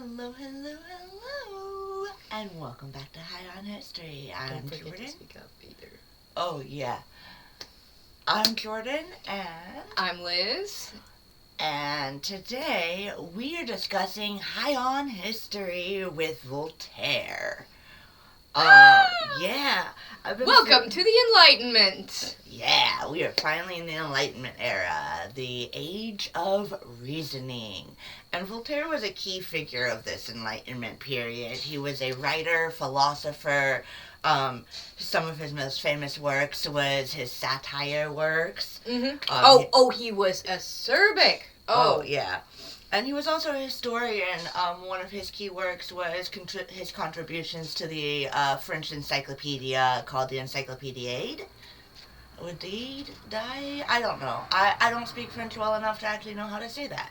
Hello, hello, hello, and welcome back to High on History. Don't I'm forget Jordan. to speak up either. Oh, yeah. I'm Jordan, and I'm Liz. today we are discussing High on History with Voltaire. Yeah. Welcome to the Enlightenment. Yeah, we are finally in the Enlightenment era, the age of reasoning. And Voltaire was a key figure of this Enlightenment period. He was a writer, philosopher. Some of his most famous works was his satire works. Mm-hmm. He was acerbic. Oh, yeah. And he was also a historian. One of his key works was his contributions to the French encyclopedia called the Encyclopédiade. I don't know. I don't speak French well enough to actually know how to say that.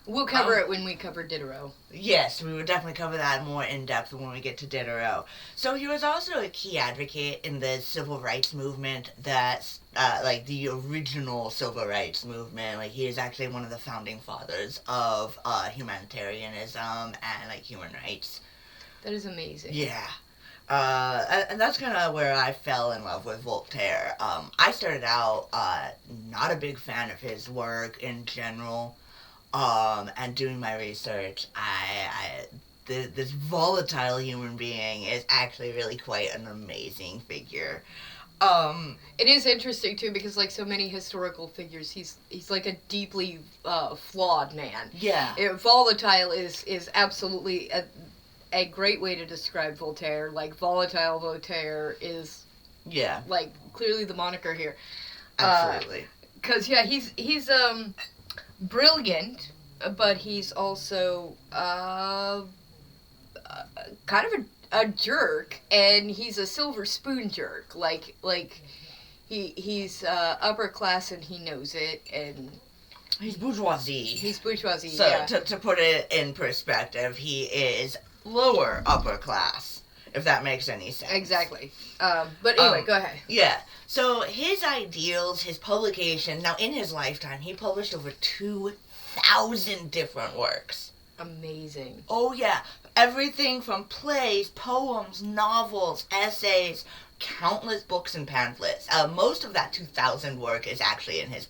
We'll cover it when we cover Diderot. Yes, we would definitely cover that more in depth when we get to Diderot. So he was also a key advocate in the civil rights movement that's like the original civil rights movement. Like he is actually one of the founding fathers of humanitarianism and like human rights. That is amazing. Yeah. And that's kind of where I fell in love with Voltaire. I started out not a big fan of his work in general. And doing my research, this volatile human being is actually really quite an amazing figure. It is interesting too because like so many historical figures, he's like a deeply flawed man. Yeah. Volatile is absolutely a great way to describe Voltaire. Like volatile Voltaire is like clearly the moniker here. Absolutely. Because he's brilliant, but he's also kind of a jerk, and he's a silver spoon jerk. Like he's upper class and he knows it, and he's bourgeoisie. So yeah. to put it in perspective, he is lower upper class, if that makes any sense. Exactly. But anyway, go ahead. Yeah. So his ideals, his publication. Now in his lifetime, he published over 2,000 different works. Amazing. Oh yeah, everything from plays, poems, novels, essays, countless books and pamphlets. Most of that 2,000 work is actually in his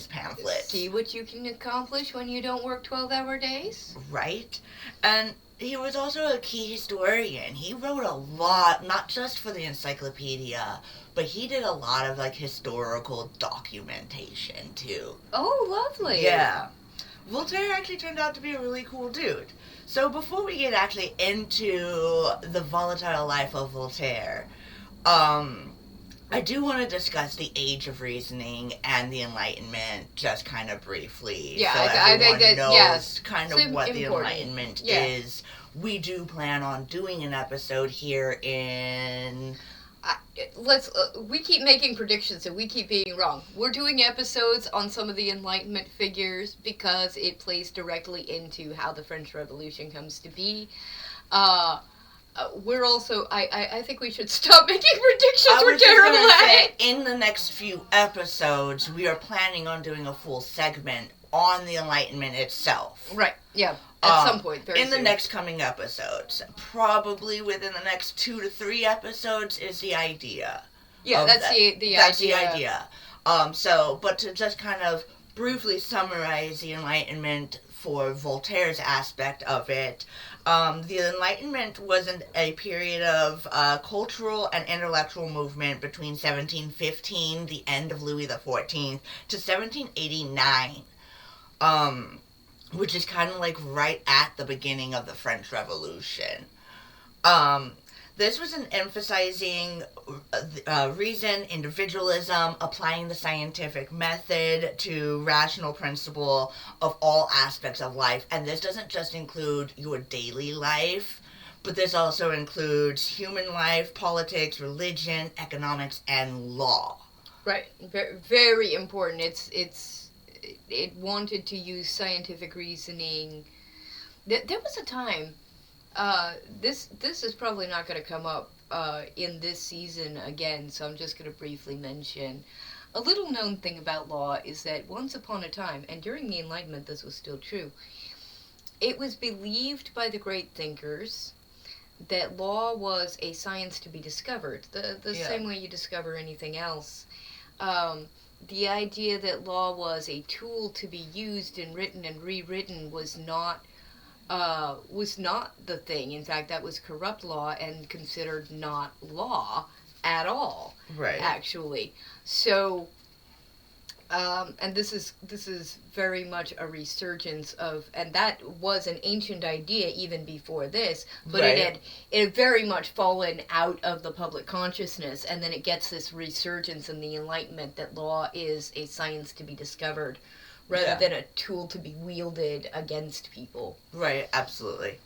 pamphlets. See what you can accomplish when you don't work 12-hour days? Right? And he was also a key historian. He wrote a lot, not just for the encyclopedia, but he did a lot of like historical documentation too. Oh, lovely. Yeah. Voltaire actually turned out to be a really cool dude. So before we get actually into the volatile life of Voltaire, I do want to discuss the age of reasoning and the Enlightenment just kind of briefly. Yeah, so I think that knows kind of what the important. Enlightenment is. We do plan on doing an episode here in... we keep making predictions and we keep being wrong. We're doing episodes on some of the Enlightenment figures because it plays directly into how the French Revolution comes to be. We're also, I think we should stop making predictions. We're terrible at it. In the next few episodes, we are planning on doing a full segment on the Enlightenment itself. Right, yeah. At some point, very soon. The next coming episodes. Probably within the next 2 to 3 episodes is the idea. Yeah, that's the idea. That's the idea. But to just kind of briefly summarize the Enlightenment for Voltaire's aspect of it, the Enlightenment was a period of cultural and intellectual movement between 1715, the end of Louis XIV, to 1789. Which is kind of like right at the beginning of the French Revolution. This was an emphasizing reason, individualism, applying the scientific method to rational principle of all aspects of life. And this doesn't just include your daily life, but this also includes human life, politics, religion, economics, and law. Right. Very, very important. It wanted to use scientific reasoning. There was a time, this is probably not going to come up in this season again, so I'm just going to briefly mention. A little known thing about law is that once upon a time, and during the Enlightenment this was still true, it was believed by the great thinkers that law was a science to be discovered, the same way you discover anything else. The idea that law was a tool to be used and written and rewritten was not the thing. In fact, that was corrupt law and considered not law at all. Right. Actually, so. And this is very much a resurgence of, and that was an ancient idea even before this, but Right. it had very much fallen out of the public consciousness, and then it gets this resurgence in the Enlightenment that law is a science to be discovered, rather than a tool to be wielded against people. Right, absolutely.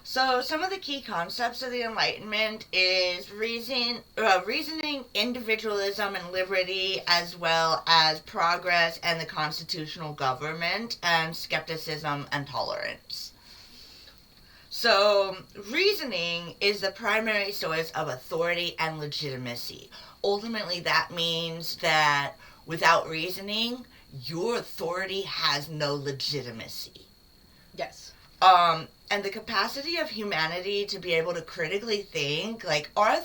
So, some of the key concepts of the Enlightenment is reasoning, individualism and liberty, as well as progress and the constitutional government, and skepticism and tolerance. So, reasoning is the primary source of authority and legitimacy. Ultimately, that means that without reasoning, your authority has no legitimacy. Yes. And the capacity of humanity to be able to critically think, like our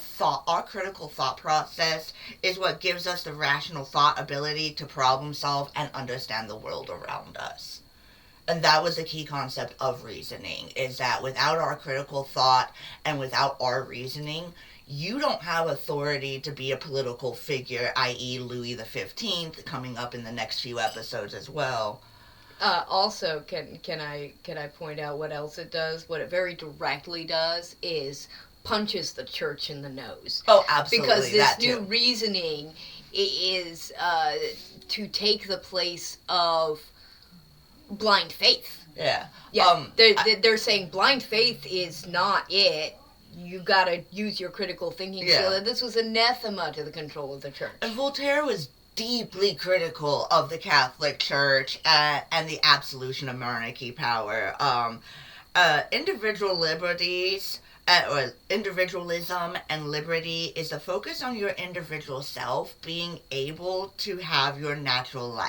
critical thought process is what gives us the rational thought ability to problem solve and understand the world around us. And that was the key concept of reasoning, is that without our critical thought and without our reasoning, you don't have authority to be a political figure, i.e. Louis XV, coming up in the next few episodes as well. Also, can I point out what else it does? What it very directly does is punches the church in the nose. Oh, absolutely. Because this that new too. reasoning is to take the place of blind faith. Yeah. Yeah. They're saying blind faith is not it. You gotta use your critical thinking skill. And this was anathema to the control of the church. And Voltaire was deeply critical of the Catholic Church and the absolution of monarchy power. Individual liberties, or individualism and liberty is the focus on your individual self being able to have your natural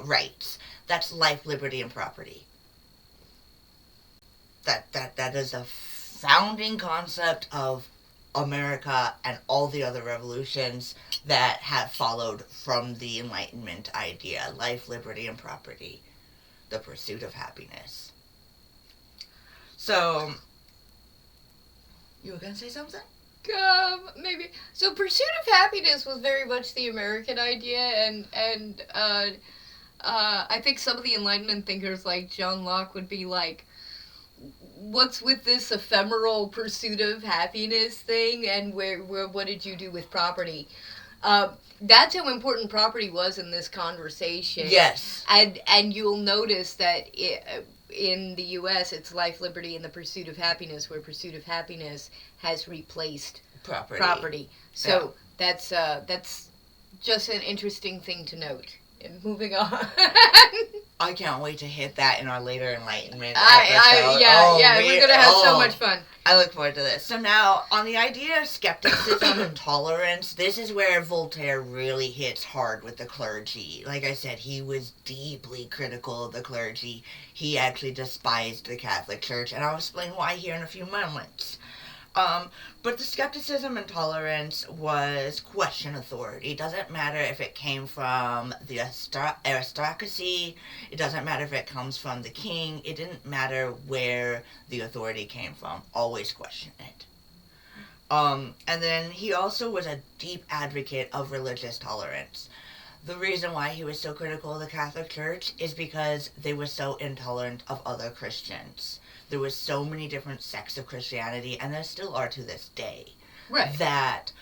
rights. That's life, liberty, and property. That is a founding concept of America and all the other revolutions that have followed from the Enlightenment idea. Life, liberty, and property. The pursuit of happiness. So, you were going to say something? Maybe. So, pursuit of happiness was very much the American idea, and I think some of the Enlightenment thinkers, like John Locke, would be like, what's with this ephemeral pursuit of happiness thing, and what did you do with property? That's how important property was in this conversation. Yes. And you'll notice that in the U.S., it's life, liberty, and the pursuit of happiness, where pursuit of happiness has replaced property. So that's just an interesting thing to note. And moving on. I can't wait to hit that in our later Enlightenment episode. We're going to have so much fun. I look forward to this. So now, on the idea of skepticism and tolerance, this is where Voltaire really hits hard with the clergy. Like I said, he was deeply critical of the clergy. He actually despised the Catholic Church, and I'll explain why here in a few moments. But the skepticism and tolerance was question authority. It doesn't matter if it came from the aristocracy. It doesn't matter if it comes from the king. It didn't matter where the authority came from. Always question it. And then he also was a deep advocate of religious tolerance. The reason why he was so critical of the Catholic Church is because they were so intolerant of other Christians. There was so many different sects of Christianity, and there still are to this day. Right. That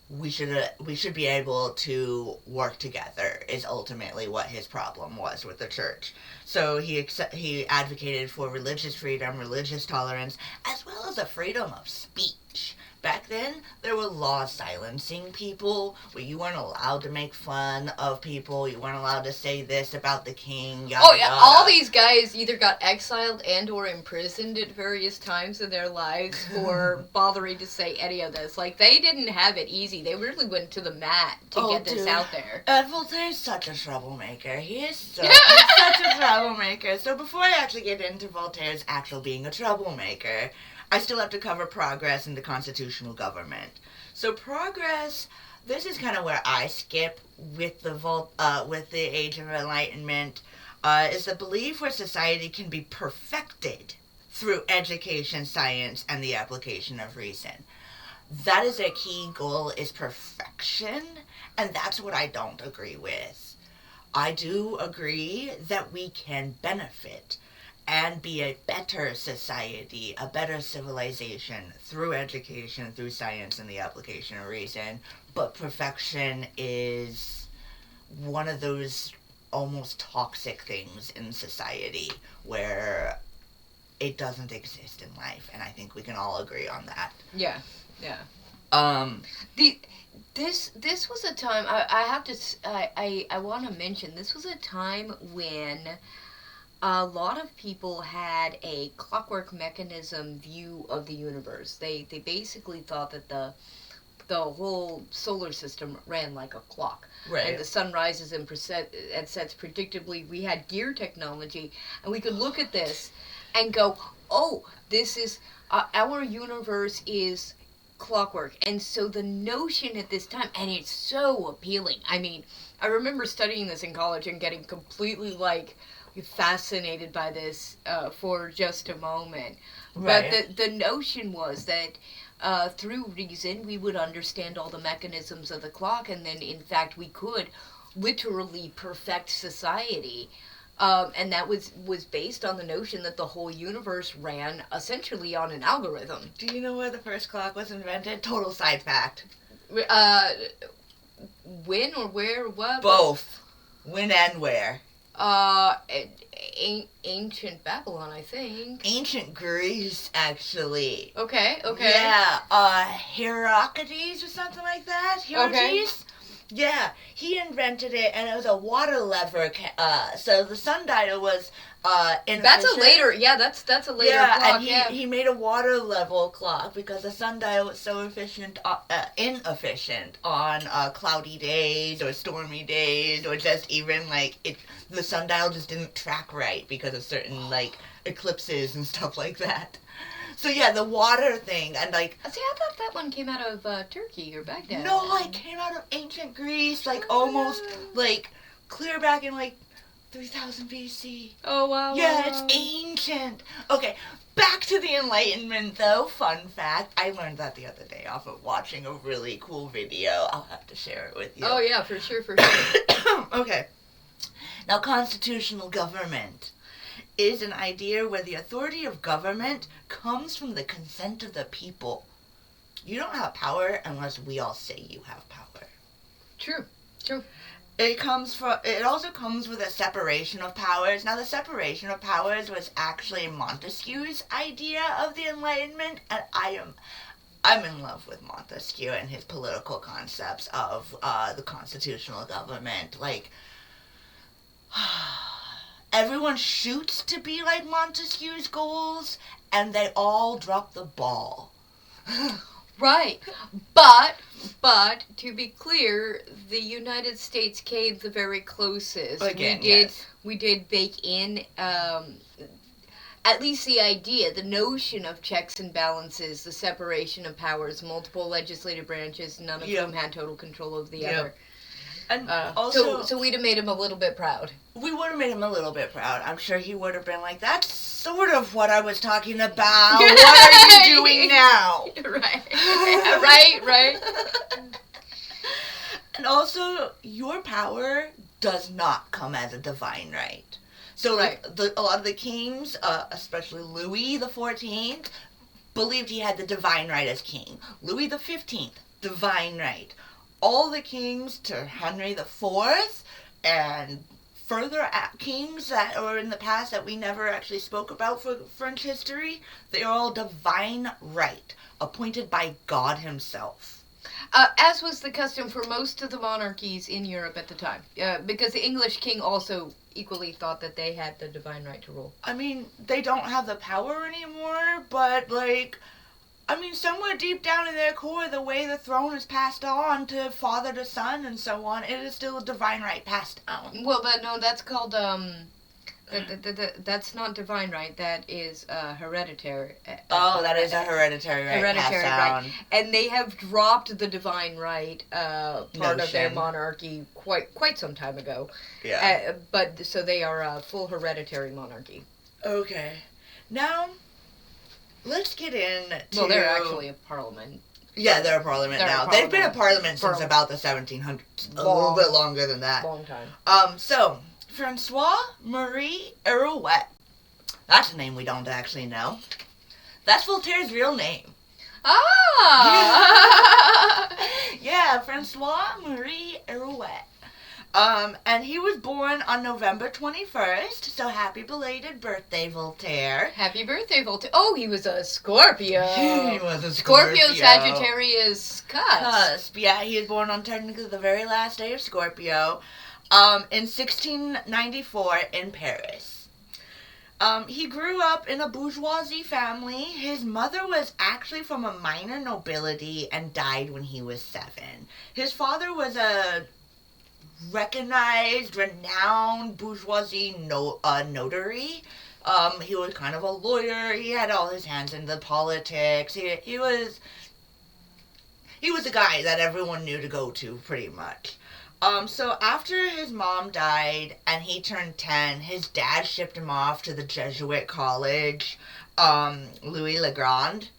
we should be able to work together is ultimately what his problem was with the church. So he advocated for religious freedom, religious tolerance, as well as the freedom of speech. back then, there were laws silencing people, where you weren't allowed to make fun of people, you weren't allowed to say this about the king, yada, Oh yeah, yada. all these guys either got exiled and or imprisoned at various times in their lives for bothering to say any of this. Like, they didn't have it easy. They really went to the mat to get this out there. Voltaire's such a troublemaker. He's such a troublemaker. So before I actually get into Voltaire's actual being a troublemaker, I still have to cover progress in the constitutional government. So progress, this is kind of where I skip with the Age of Enlightenment, is the belief where society can be perfected through education, science, and the application of reason. That is a key goal, is perfection, and that's what I don't agree with. I do agree that we can benefit and be a better society, a better civilization through education, through science, and the application of reason. But perfection is one of those almost toxic things in society where it doesn't exist in life, and I think we can all agree on that. Yeah. This was a time I want to mention, this was a time when a lot of people had a clockwork mechanism view of the universe. They basically thought that the whole solar system ran like a clock. Right. And the sun rises and sets predictably. We had gear technology, and we could look at this and go, oh, this is, our universe is clockwork. And so the notion at this time, and it's so appealing. I mean, I remember studying this in college and getting completely, like, fascinated by this for just a moment. Right. But the notion was that through reason we would understand all the mechanisms of the clock, and then in fact we could literally perfect society. And that was based on the notion that the whole universe ran essentially on an algorithm. Do you know where the first clock was invented? Total side fact. When or where? What? Both. When and where. Ancient Babylon, I think. Ancient Greece, actually. Okay. Yeah, Heraclides or something like that. Okay. Yeah, he invented it, and it was a water lever. So the sundial was inefficient. That's a later clock. And he made a water level clock because the sundial was so inefficient on cloudy days or stormy days, or just even the sundial just didn't track right because of certain eclipses and stuff like that. So yeah, the water thing, and See, I thought that one came out of Turkey or Baghdad. No, it came out of ancient Greece, almost clear back in 3000 BC. Oh wow. Yeah, it's ancient. Okay, back to the Enlightenment though. Fun fact, I learned that the other day off of watching a really cool video. I'll have to share it with you. Oh yeah, for sure. Okay. Now, constitutional government is an idea where the authority of government comes from the consent of the people. You don't have power unless we all say you have power. True. It also comes with a separation of powers. Now, the separation of powers was actually Montesquieu's idea of the Enlightenment, and I'm in love with Montesquieu and his political concepts of the constitutional government. Everyone shoots to be like Montesquieu's goals, and they all drop the ball. Right. But to be clear, the United States came the very closest. Again, we did bake in at least the idea, the notion of checks and balances, the separation of powers, multiple legislative branches, none of whom had total control of the other. And also, so we'd have made him a little bit proud. We would have made him a little bit proud. I'm sure he would have been like, that's sort of what I was talking about. What are you doing now? Right. And also, your power does not come as a divine right. So, a lot of the kings, especially Louis the 14th, believed he had the divine right as king. Louis the 15th, divine right. All the kings to Henry IV and further kings that are in the past that we never actually spoke about for French history, they are all divine right, appointed by God himself. As was the custom for most of the monarchies in Europe at the time. Because the English king also equally thought that they had the divine right to rule. I mean, they don't have the power anymore, but, like, I mean, somewhere deep down in their core, the way the throne is passed on to father to son and so on, it is still a divine right passed down. Well, that's called, that's not divine right. That is hereditary. That is a hereditary right. Hereditary passed right, and they have dropped the divine right part of their monarchy quite some time ago. Yeah. But so they are a full hereditary monarchy. Okay, now let's get into. Well, they're actually a parliament. Yeah, they're a parliament now. They've been a parliament since about the 1700s. A little bit longer than that. Long time. So. Francois Marie Arouet. That's a name we don't actually know. That's Voltaire's real name. Ah! Yeah, Francois Marie Arouet. And he was born on November 21st, so happy belated birthday, Voltaire. Happy birthday, Voltaire. Oh, he was a Scorpio. He was a Scorpio. Sagittarius cusp. Yeah, he was born on technically the very last day of Scorpio. In 1694 in Paris. He grew up in a bourgeoisie family. His mother was actually from a minor nobility and died when he was 7. His father was a recognized, renowned bourgeoisie notary. He was kind of a lawyer. He had all his hands in the politics. He was a guy that everyone knew to go to, pretty much. So after his mom died and he turned 10, his dad shipped him off to the Jesuit college, Louis le Grand,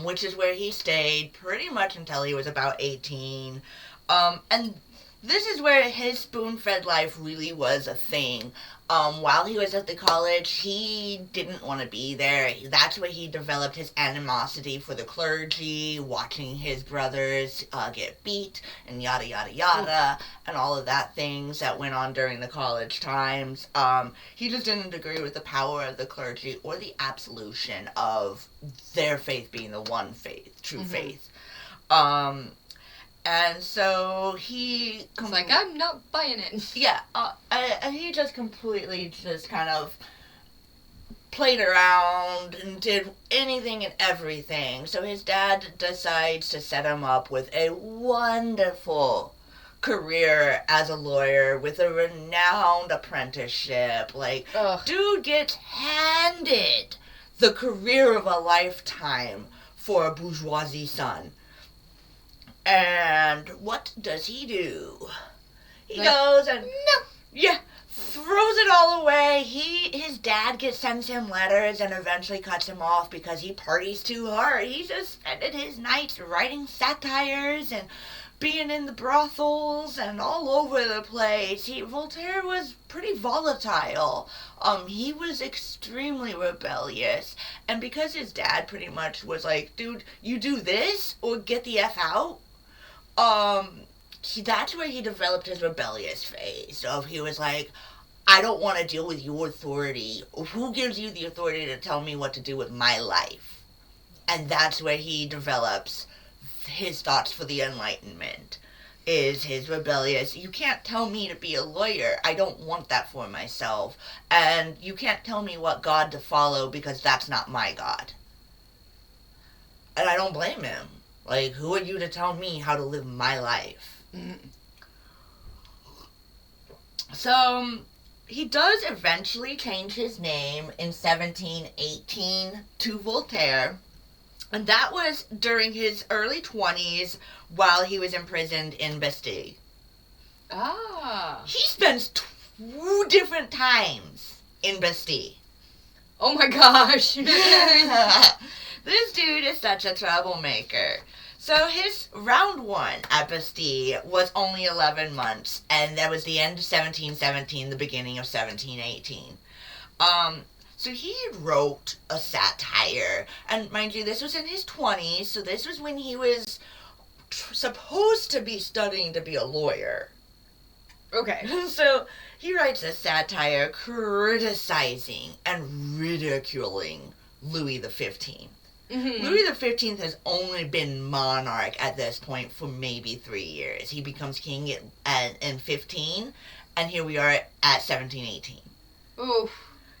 which is where he stayed pretty much until he was about 18. And this is where his spoon-fed life really was a thing. While he was at the college, he didn't want to be there. That's where he developed his animosity for the clergy, watching his brothers get beat, and yada, yada, yada, and all of that things that went on during the college times. He just didn't agree with the power of the clergy or the absolution of their faith being the one faith, true faith. And so he... It's like, I'm not buying it. Yeah, and he just completely just kind of played around and did anything and everything. So his dad decides to set him up with a wonderful career as a lawyer with a renowned apprenticeship. Like, dude gets handed the career of a lifetime for a bourgeoisie son. And what does he do? He goes and throws it all away. His dad sends him letters and eventually cuts him off because he parties too hard. He just spent his nights writing satires and being in the brothels and all over the place. Voltaire was pretty volatile. He was extremely rebellious. And because his dad pretty much was like, dude, you do this or get the F out. That's where he developed his rebellious phase. He was like, I don't want to deal with your authority. Who gives you the authority to tell me what to do with my life? And that's where he develops his thoughts for the Enlightenment. Is his rebellious, you can't tell me to be a lawyer. I don't want that for myself. And you can't tell me what God to follow because that's not my God. And I don't blame him. Like, who are you to tell me how to live my life? So, he does eventually change his name in 1718 to Voltaire. And that was during his early 20s while he was imprisoned in Bastille. He spends 2 different times in Bastille. Oh my gosh. This dude is such a troublemaker. So his round 1 at Bastille was only 11 months, and that was the end of 1717, the beginning of 1718. So he wrote a satire, and mind you, this was in his 20s, so this was when he was supposed to be studying to be a lawyer. Okay. So he writes a satire criticizing and ridiculing Louis XV. Mm-hmm. Louis XV has only been monarch at this point for maybe 3 years. He becomes king in 15, and here we are at 1718. Oof.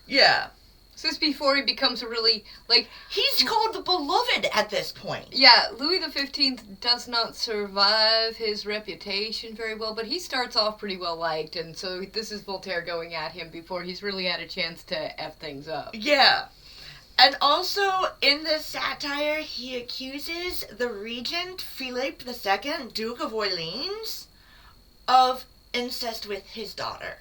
Yeah. This is before he becomes a really, like... He's called the Beloved at this point. Yeah, Louis XV does not survive his reputation very well, but he starts off pretty well liked, and so this is Voltaire going at him before he's really had a chance to F things up. Yeah. And also, in this satire, he accuses the regent, Philippe II, Duke of Orleans, of incest with his daughter.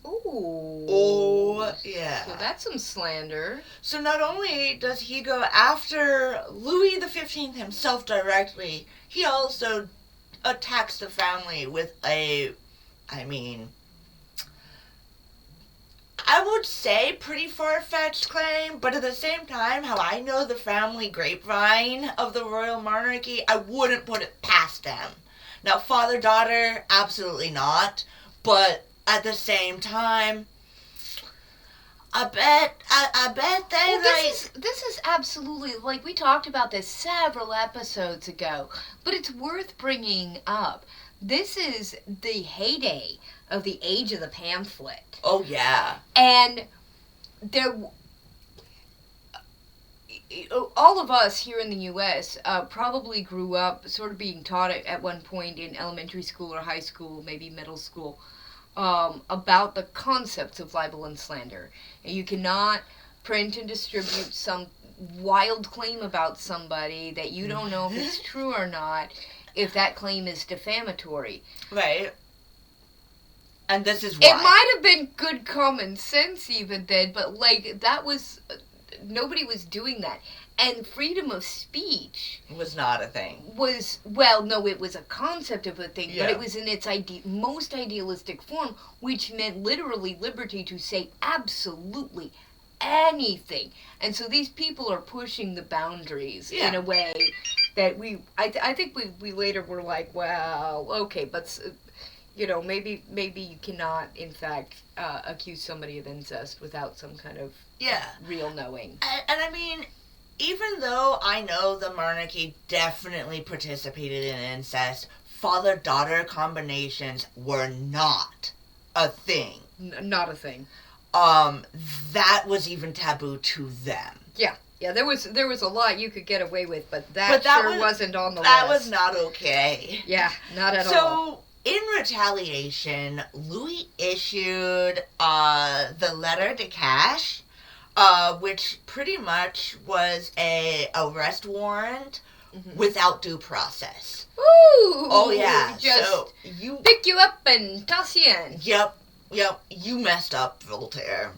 Ooh. Oh, yeah. So that's some slander. So not only does he go after Louis XV himself directly, he also attacks the family with I would say pretty far-fetched claim, but at the same time, how I know the family grapevine of the royal monarchy, I wouldn't put it past them. Now, father-daughter, absolutely not, but at the same time, I bet they This is absolutely, like, we talked about this several episodes ago, but it's worth bringing up. This is the heyday of the age of the pamphlet. Oh, yeah. And there... all of us here in the U.S. Probably grew up sort of being taught at one point in elementary school or high school, maybe middle school, about the concepts of libel and slander. And you cannot print and distribute some wild claim about somebody that you don't know if it's true or not, if that claim is defamatory. Right. And this is why. It might have been good common sense even then, but, like, that was... nobody was doing that. And freedom of speech... was not a thing. Well, no, it was a concept of a thing, Yeah. but it was in its most idealistic form, which meant literally liberty to say absolutely anything. And so these people are pushing the boundaries in a way that I think we later were like, well, okay, but... maybe you cannot, in fact, accuse somebody of incest without some kind of real knowing. And I mean, even though I know the monarchy definitely participated in incest, father-daughter combinations were not a thing. Not a thing. That was even taboo to them. Yeah, there was a lot you could get away with, but that wasn't on the list. That was not okay. Yeah, not at all. So, in retaliation, Louis issued the Letter de Cache, which pretty much was a arrest warrant without due process. Ooh! Oh, yeah. Just so pick you up and toss you in. Yep. You messed up, Voltaire.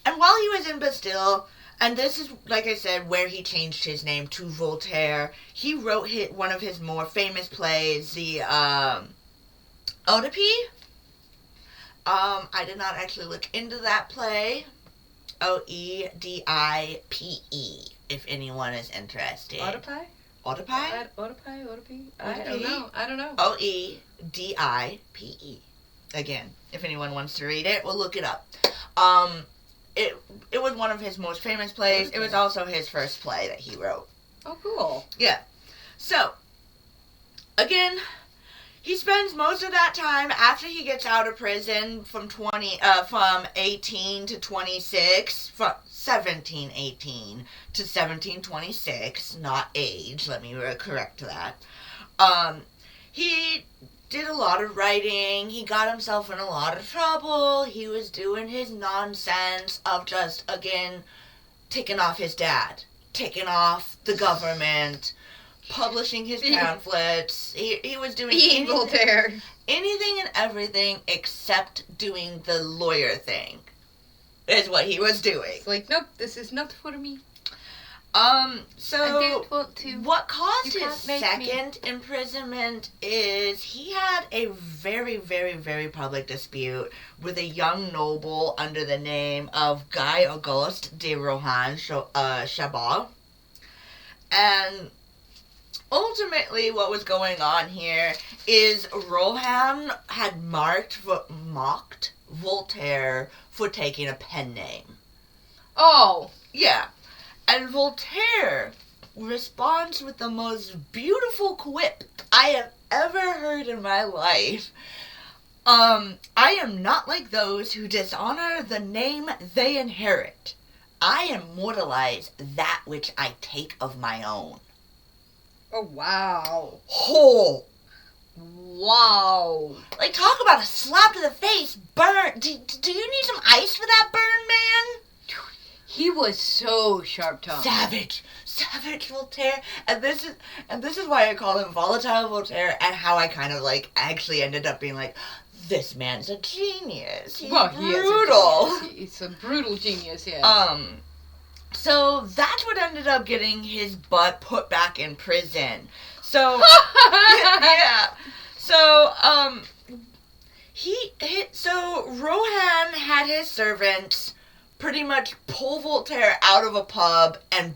And while he was in Bastille, and this is, like I said, where he changed his name to Voltaire, he wrote one of his more famous plays, the Oedipe. I did not actually look into that play. Oedipe, if anyone is interested. Oedipe? Oedipe? Oedipe? I don't know. Oedipe. Again, if anyone wants to read it, we'll look it up. It was one of his most famous plays. Okay. It was also his first play that he wrote. Oh, cool. Yeah. So, again, he spends most of that time after he gets out of prison from 18 to 26, from 1718 to 1726, not age, let me correct that. He did a lot of writing. He got himself in a lot of trouble. He was doing his nonsense of just, again, taking off his dad, taking off the government, publishing his pamphlets. He was doing anything and everything except doing the lawyer thing is what he was doing. It's like, nope, this is not for me. So I don't want to. What caused his second imprisonment is he had a very, very, very public dispute with a young noble under the name of Guy Auguste de Rohan Chabot. And ultimately what was going on here is Rohan had mocked Voltaire for taking a pen name. Oh. Yeah. And Voltaire responds with the most beautiful quip I have ever heard in my life. I am not like those who dishonor the name they inherit. I immortalize that which I take of my own. Oh, wow. Oh! Wow. Like, talk about a slap to the face. Burn. Do you need some ice for that burn, man? He was so sharp-tongued. Savage Voltaire. And this is why I call him Volatile Voltaire, and how I kind of, like, actually ended up being like, this man's a genius. He's brutal. He's a brutal genius, yeah. So that's what ended up getting his butt put back in prison. So, yeah. So, so Rohan had his servants pretty much pull Voltaire out of a pub and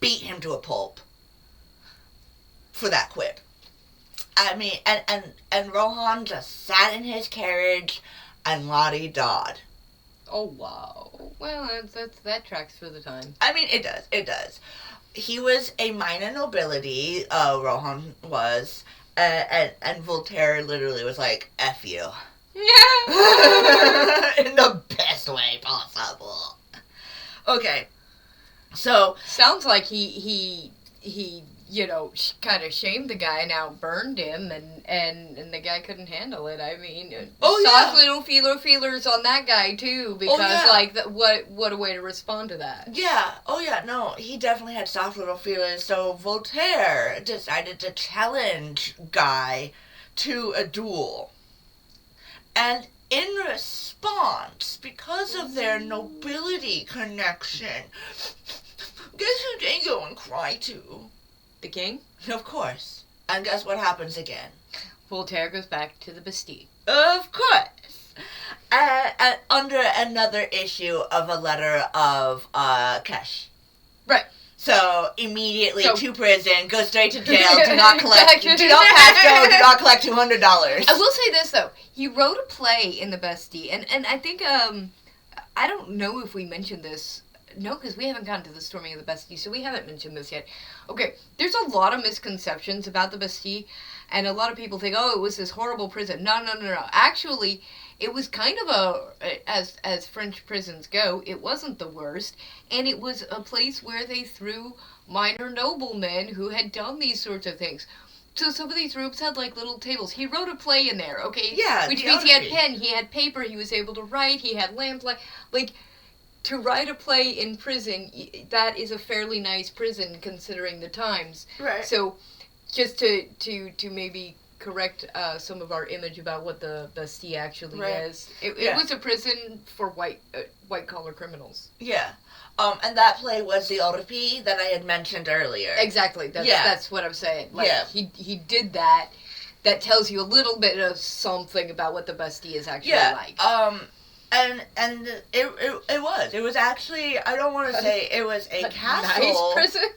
beat him to a pulp for that quip. I mean, and Rohan just sat in his carriage and la-di-da'd. Oh, wow. Well, that tracks for the time. I mean, it does. He was a minor nobility, Rohan was, and Voltaire literally was like, F you. Yeah. In the best way possible. Okay, so... Sounds like he kind of shamed the guy and outburned him, and the guy couldn't handle it. I mean, soft little feelers on that guy, too, because, what a way to respond to that. Yeah, no, he definitely had soft little feelers, so Voltaire decided to challenge Guy to a duel. And in response, because of their nobility connection, guess who they go and cry to? The king? Of course. And guess what happens again? Voltaire goes back to the Bastille. Of course. Under another issue of a letter of cash. Right. So, immediately to prison, go straight to jail, do not collect, do not pass go, do not collect $200. I will say this, though. He wrote a play in the Bastille, and I think, I don't know if we mentioned this. No, because we haven't gotten to the storming of the Bastille, so we haven't mentioned this yet. Okay, there's a lot of misconceptions about the Bastille, and a lot of people think, oh, it was this horrible prison. No. Actually, it was kind of as French prisons go, it wasn't the worst, and it was a place where they threw minor noblemen who had done these sorts of things. So some of these rooms had, like, little tables. He wrote a play in there, okay? Yeah, which means he had pen, he had paper, he was able to write, he had lamplight, like... To write a play in prison, that is a fairly nice prison considering the times. Right. So, just to maybe correct some of our image about what the Bastille actually is, it was a prison for white collar criminals. Yeah. And that play was the Orpi that I had mentioned earlier. Exactly. That's what I'm saying. Like, he did that. That tells you a little bit of something about what the Bastille is actually like. And it was actually, I don't want to say it was a castle. Nice prison?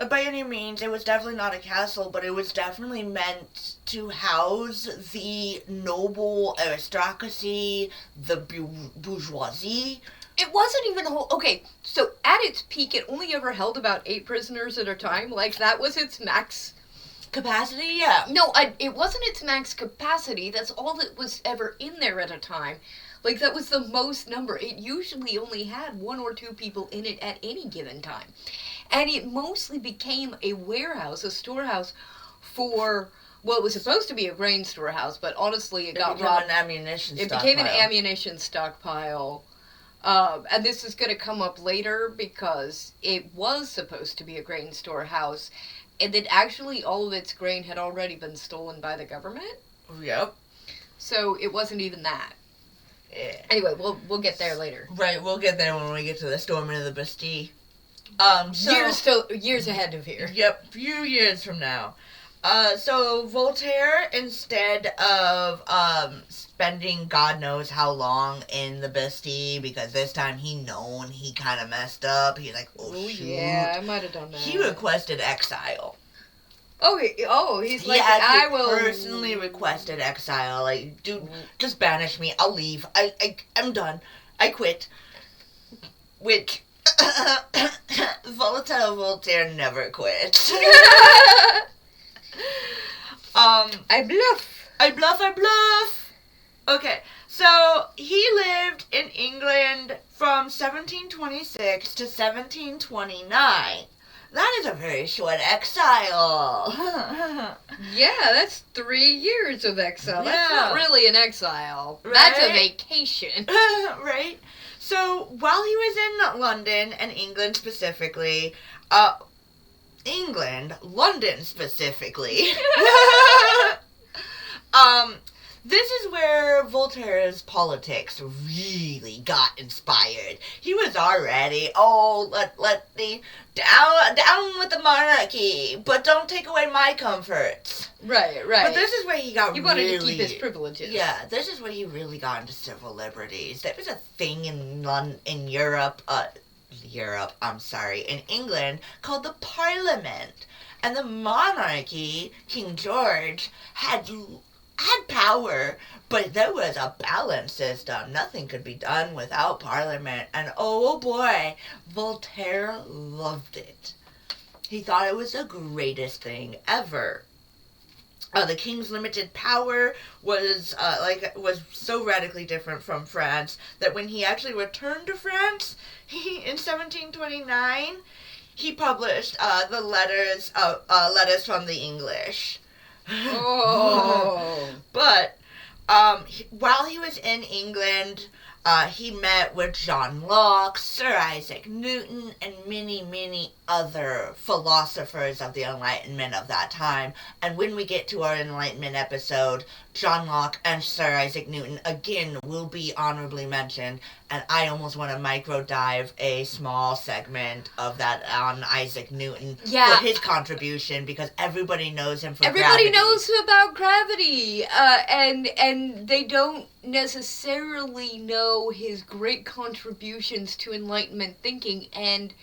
By any means, it was definitely not a castle, but it was definitely meant to house the noble aristocracy, the bourgeoisie. It wasn't even okay, so at its peak, it only ever held about 8 prisoners at a time. Like, that was its max capacity, yeah. No, it wasn't its max capacity. That's all that was ever in there at a time. Like, that was the most number. It usually only had 1 or 2 people in it at any given time. And it mostly became a warehouse, a storehouse for, well, it was supposed to be a grain storehouse, but honestly it got robbed. An ammunition stockpile. It became an ammunition stockpile. And this is going to come up later because it was supposed to be a grain storehouse. And then actually all of its grain had already been stolen by the government. Yep. So it wasn't even that. Yeah. Anyway, we'll get there later. Right, we'll get there when we get to the storming of the Bastille. Years ahead of here. Yep, few years from now. So Voltaire, instead of spending God knows how long in the Bastille, because this time he kind of messed up. He's like, oh shoot. Yeah, I might have done that. He requested exile. He's He like, actually I will personally requested exile. Like, dude, just banish me. I'll leave. I'm done. I quit. Which Volatile Voltaire never quit. I bluff. I bluff. Okay, so he lived in England from 1726 to 1729. That is a very short exile. Yeah, that's 3 years of exile. Yeah. That's not really an exile. Right? That's a vacation. Right? So, while he was in London, and England specifically, London specifically, this is where Voltaire's politics really got inspired. He was already, let the, down with the monarchy, but don't take away my comforts. Right. But this is where he got He wanted to keep his privileges. Yeah, this is where he really got into civil liberties. There was a thing in Europe, in England, called the Parliament. And the monarchy, King George, had power, but there was a balance system. Nothing could be done without Parliament. And oh boy, Voltaire loved it. He thought it was the greatest thing ever. The king's limited power was so radically different from France that when he actually returned to France, in 1729, he published the letters from the English. Oh. But while he was in England, he met with John Locke, Sir Isaac Newton, and many, many other philosophers of the Enlightenment of that time. And when we get to our Enlightenment episode, John Locke and Sir Isaac Newton again will be honorably mentioned. And I almost want to micro dive a small segment of that on Isaac Newton for his contribution, because everybody knows him for Everybody gravity. knows about gravity, and they don't necessarily know his great contributions to Enlightenment thinking. And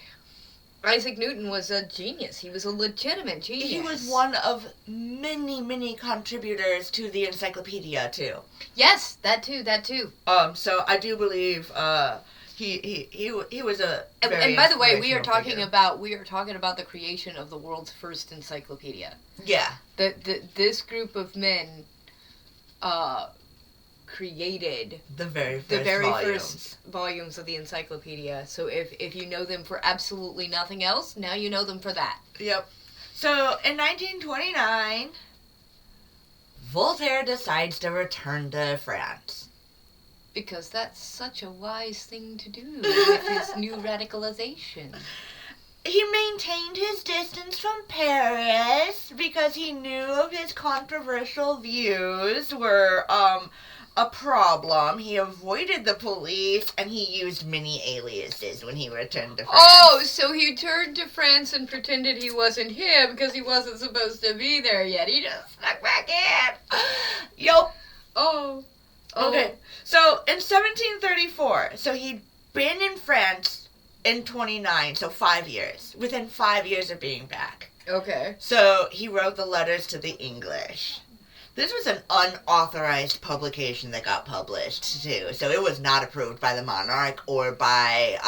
Isaac Newton was a genius. He was a legitimate genius. He was one of many, many contributors to the encyclopedia too. Yes, that too. So I do believe he was a very and by the way, we are talking figure. about the creation of the world's first encyclopedia. Yeah. This group of men created the very first volumes of the encyclopedia. So if you know them for absolutely nothing else, now you know them for that. Yep. So in 1929, Voltaire decides to return to France. Because that's such a wise thing to do with his new radicalization. He maintained his distance from Paris because he knew of his controversial views were a problem. He avoided the police, and he used many aliases when he returned to France. Oh, so he turned to France and pretended he wasn't here because he wasn't supposed to be there yet. He just snuck back in. Yup. Oh. Okay. So in 1734, so he'd been in France in 29, so 5 years. Within 5 years of being back. Okay. So he wrote the letters to the English. This was an unauthorized publication that got published, too. So it was not approved by the monarch or by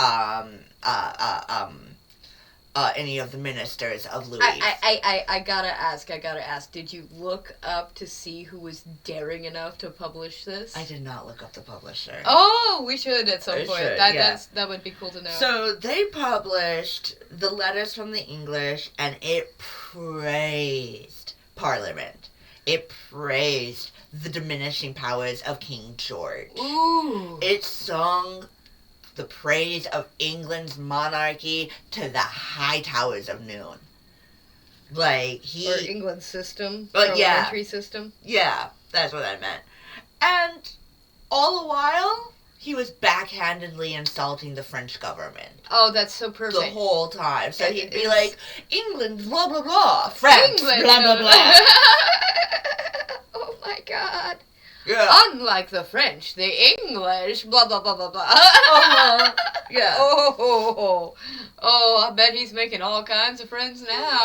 any of the ministers of Louis. I gotta ask, did you look up to see who was daring enough to publish this? I did not look up the publisher. Oh, we should at some point. Should, that would be cool to know. So they published the letters from the English, and it praised Parliament. It praised the diminishing powers of King George. Ooh. It sung the praise of England's monarchy to the high towers of noon. Like, Or England's system. Parliamentary system. Yeah, that's what I meant. And all the while, he was backhandedly insulting the French government. Oh, that's so perfect. The whole time. So he'd be like, England, blah, blah, blah. France, England, blah, blah, blah. Oh my god. Yeah. Unlike the French, the English, blah, blah, blah, blah, blah. Yeah. Oh. Oh, I bet he's making all kinds of friends now.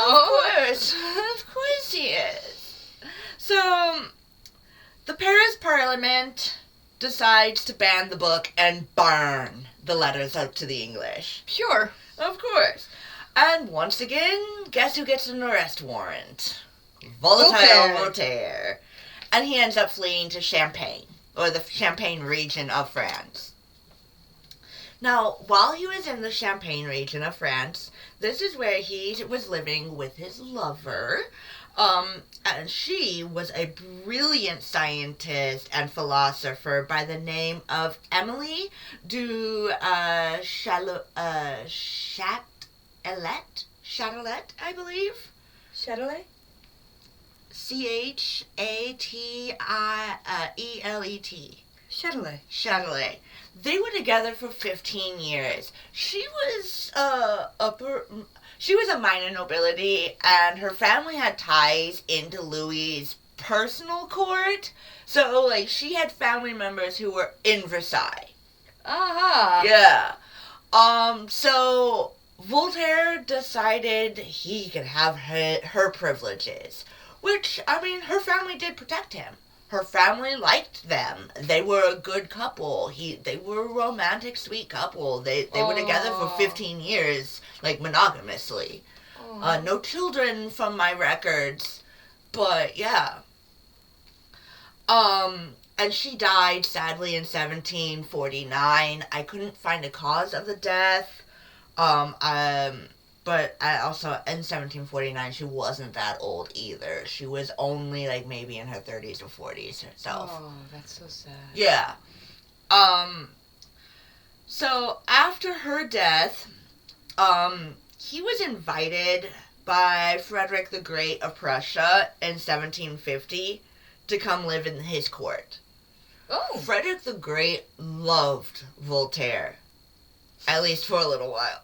Of course he is. So, the Paris Parliament decides to ban the book and burn the letters out to the English. Sure. Of course. And once again, guess who gets an arrest warrant? Volatile Voltaire. And he ends up fleeing to Champagne, or the Champagne region of France. Now, while he was in the Champagne region of France, this is where he was living with his lover. And she was a brilliant scientist and philosopher by the name of Emily du Châtelet, I believe. Châtelet? Chatielet. Châtelet. They were together for 15 years. She was a minor nobility, and her family had ties into Louis's personal court. So, like, she had family members who were in Versailles. Aha. Yeah. So Voltaire decided he could have her privileges, which, I mean, her family did protect him. Her family liked them. They were a good couple. They were a romantic, sweet couple. They were together for 15 years, like, monogamously. No children from my records, but yeah. And she died, sadly, in 1749. I couldn't find a cause of the death. But also, in 1749, she wasn't that old either. She was only, like, maybe in her 30s or 40s herself. Oh, that's so sad. Yeah. So, after her death, he was invited by Frederick the Great of Prussia in 1750 to come live in his court. Oh. Frederick the Great loved Voltaire. At least for a little while.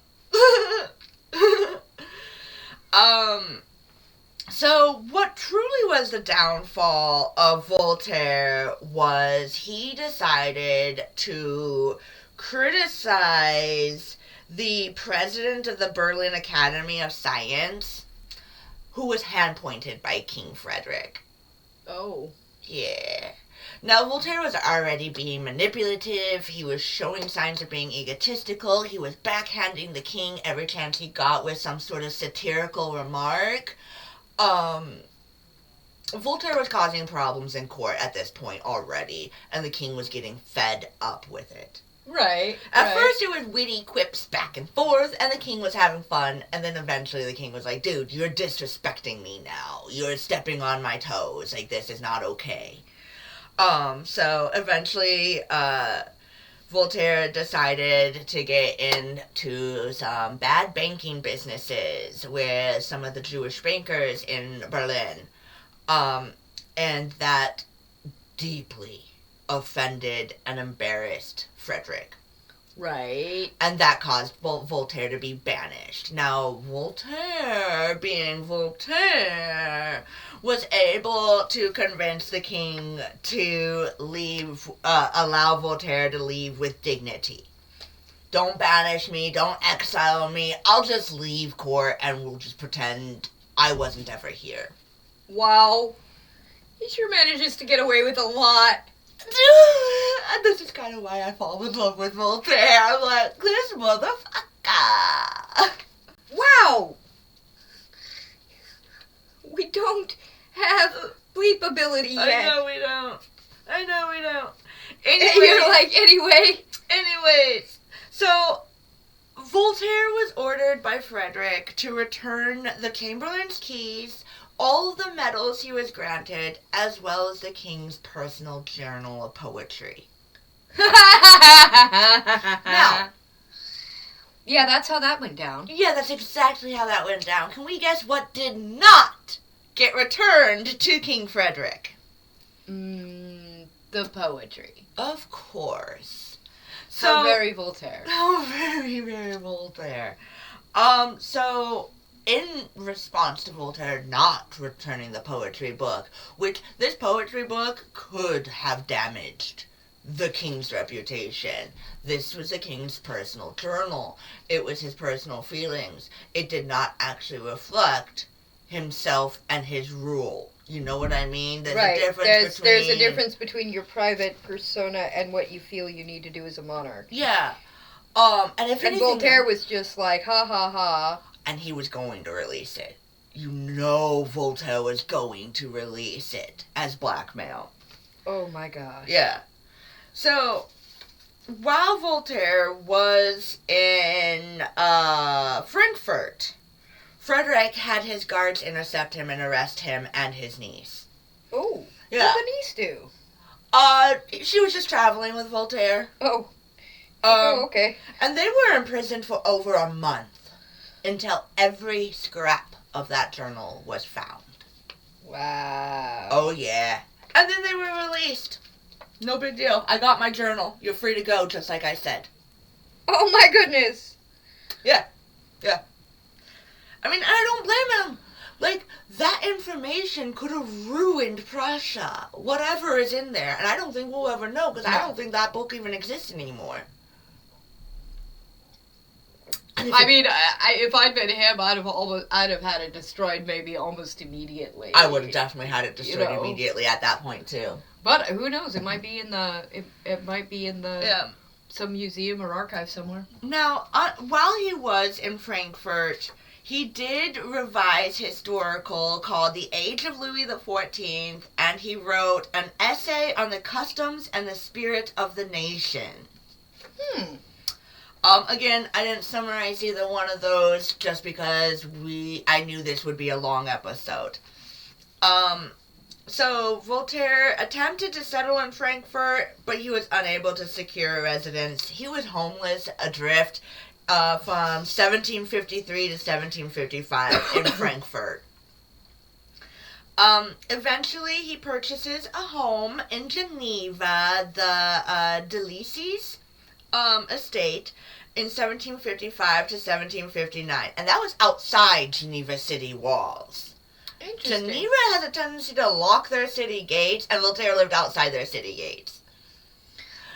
So what truly was the downfall of Voltaire was he decided to criticize the president of the Berlin Academy of Science, who was hand-pointed by King Frederick. Oh. Yeah. Now, Voltaire was already being manipulative. He was showing signs of being egotistical. He was backhanding the king every chance he got with some sort of satirical remark. Voltaire was causing problems in court at this point already, and the king was getting fed up with it. Right. At first, it was witty quips back and forth, and the king was having fun, and then eventually the king was like, dude, you're disrespecting me now. You're stepping on my toes. Like, this is not okay. So eventually, Voltaire decided to get into some bad banking businesses with some of the Jewish bankers in Berlin. And that deeply offended and embarrassed Frederick. Right. And that caused Voltaire to be banished. Now, Voltaire, being Voltaire, was able to convince the king to leave, allow Voltaire to leave with dignity. Don't banish me, don't exile me, I'll just leave court and we'll just pretend I wasn't ever here. Wow. He sure manages to get away with a lot. And this is kind of why I fall in love with Voltaire. I'm like, this motherfucker. Wow. We don't have bleep ability yet. I know we don't. Anyway, You're like, anyway. Anyways, so Voltaire was ordered by Frederick to return the Chamberlain's keys, all of the medals he was granted, as well as the king's personal journal of poetry. Now, yeah, that's how that went down. Yeah, that's exactly how that went down. Can we guess what did not get returned to King Frederick? The poetry. Of course. So very Voltaire. Oh, very, very Voltaire. So in response to Voltaire not returning the poetry book, which this poetry book could have damaged the king's reputation. This was the king's personal journal. It was his personal feelings. It did not actually reflect himself and his rule. You know what I mean? There's a difference between your private persona and what you feel you need to do as a monarch. Yeah. And Voltaire was just like, ha ha ha. And he was going to release it. You know Voltaire was going to release it as blackmail. Oh my gosh. Yeah. So, while Voltaire was in Frankfurt, Frederick had his guards intercept him and arrest him and his niece. Oh. Yeah. What did the niece do? She was just traveling with Voltaire. Oh. Okay. And they were imprisoned for over a month until every scrap of that journal was found. Wow. Oh, yeah. And then they were released. No big deal. I got my journal. You're free to go, just like I said. Oh, my goodness. Yeah. Yeah. I mean, I don't blame him. Like, that information could have ruined Prussia. Whatever is in there. And I don't think we'll ever know, because I don't think that book even exists anymore. I mean, if I'd been him, I'd have had it destroyed maybe almost immediately. I would have definitely had it destroyed immediately at that point too. But who knows? It might be in the some museum or archive somewhere. Now, while he was in Frankfurt, he did revise historical called "The Age of Louis XIV," and he wrote an essay on the customs and the spirit of the nation. Again, I didn't summarize either one of those just because I knew this would be a long episode. So Voltaire attempted to settle in Frankfurt, but he was unable to secure a residence. He was homeless, adrift, from 1753 to 1755 in Frankfurt. Eventually, he purchases a home in Geneva, the Delices estate, in 1755 to 1759, and that was outside Geneva city walls. Interesting. Geneva has a tendency to lock their city gates, and Voltaire lived outside their city gates.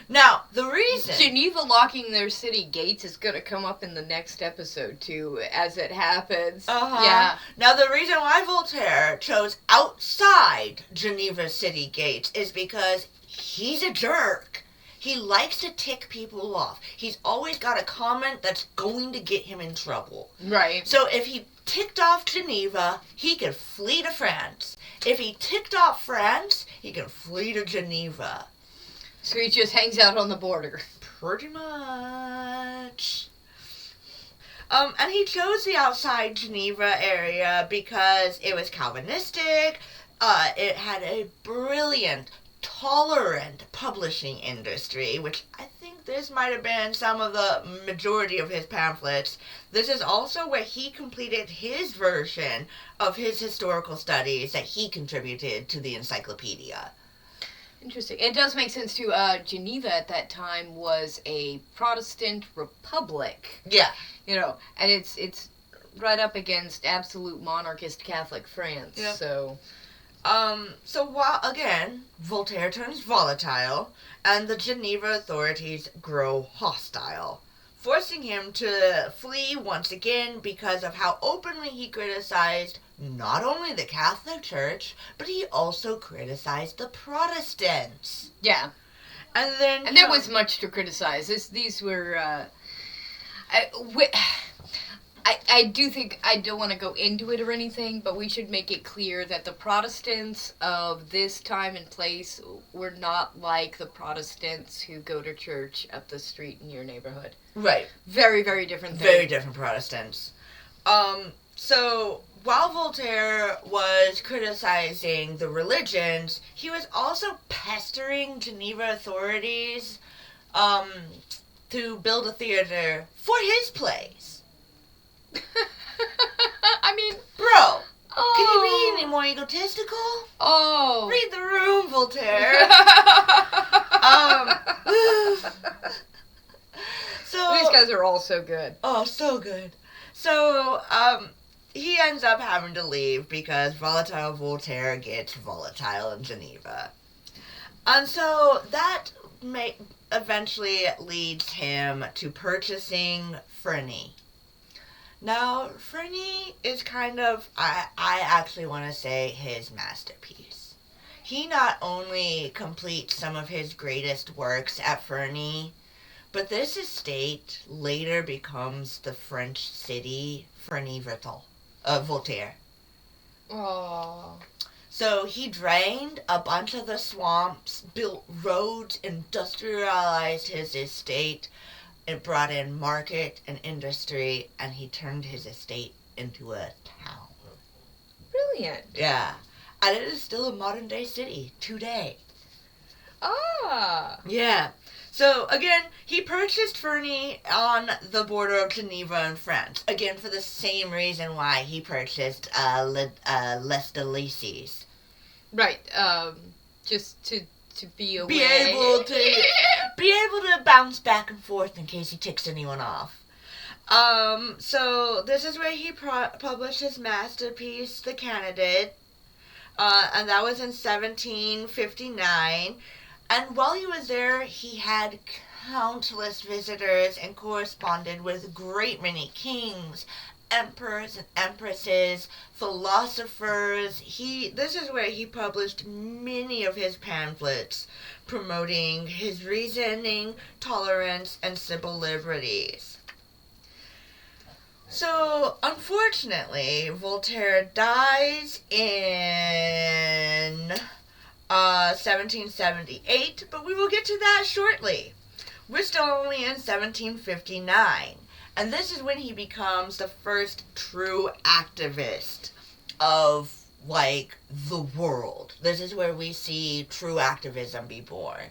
Now, the reason... Geneva locking their city gates is going to come up in the next episode, too, as it happens. Yeah. Now, the reason why Voltaire chose outside Geneva city gates is because he's a jerk. He likes to tick people off. He's always got a comment that's going to get him in trouble. Right. So if he ticked off Geneva, he could flee to France. If he ticked off France, he could flee to Geneva. So he just hangs out on the border. Pretty much. And he chose the outside Geneva area because it was Calvinistic. It had a brilliant, tolerant publishing industry, which I think this might have been some of the majority of his pamphlets. This is also where he completed his version of his historical studies that he contributed to the encyclopedia. Interesting. It does make sense too. Geneva at that time was a Protestant republic. Yeah. You know, and it's right up against absolute monarchist Catholic France. Yeah. So while, again, Voltaire turns volatile, and the Geneva authorities grow hostile, forcing him to flee once again because of how openly he criticized not only the Catholic Church, but he also criticized the Protestants. Yeah. And there was much to criticize. These were, I do think, I don't want to go into it or anything, but we should make it clear that the Protestants of this time and place were not like the Protestants who go to church up the street in your neighborhood. Right. Very, very different thing. Very different Protestants. So, while Voltaire was criticizing the religions, he was also pestering Geneva authorities to build a theater for his plays. I mean... Bro, can you be any more egotistical? Oh. Read the room, Voltaire. So these guys are all so good. Oh, so good. So, he ends up having to leave because Volatile Voltaire gets volatile in Geneva. And so that eventually leads him to purchasing Fernie. Now, Fernie is kind of, I actually want to say, his masterpiece. He not only completes some of his greatest works at Fernie, but this estate later becomes the French city Voltaire. Oh. So he drained a bunch of the swamps, built roads, industrialized his estate, and brought in market and industry, and he turned his estate into a town. Brilliant. Yeah. And it is still a modern day city today. Ah. Yeah. So, again, he purchased Fernie on the border of Geneva in France. Again, for the same reason why he purchased Les Delicies. Right. Just to be away. Be able to bounce back and forth in case he ticks anyone off. So this is where he published his masterpiece, The Candidate, and that was in 1759. And while he was there, he had countless visitors and corresponded with a great many kings, emperors and empresses, philosophers. This is where he published many of his pamphlets promoting his reasoning, tolerance, and civil liberties. So, unfortunately, Voltaire dies in 1778, but we will get to that shortly. We're still only in 1759. And this is when he becomes the first true activist of, the world. This is where we see true activism be born.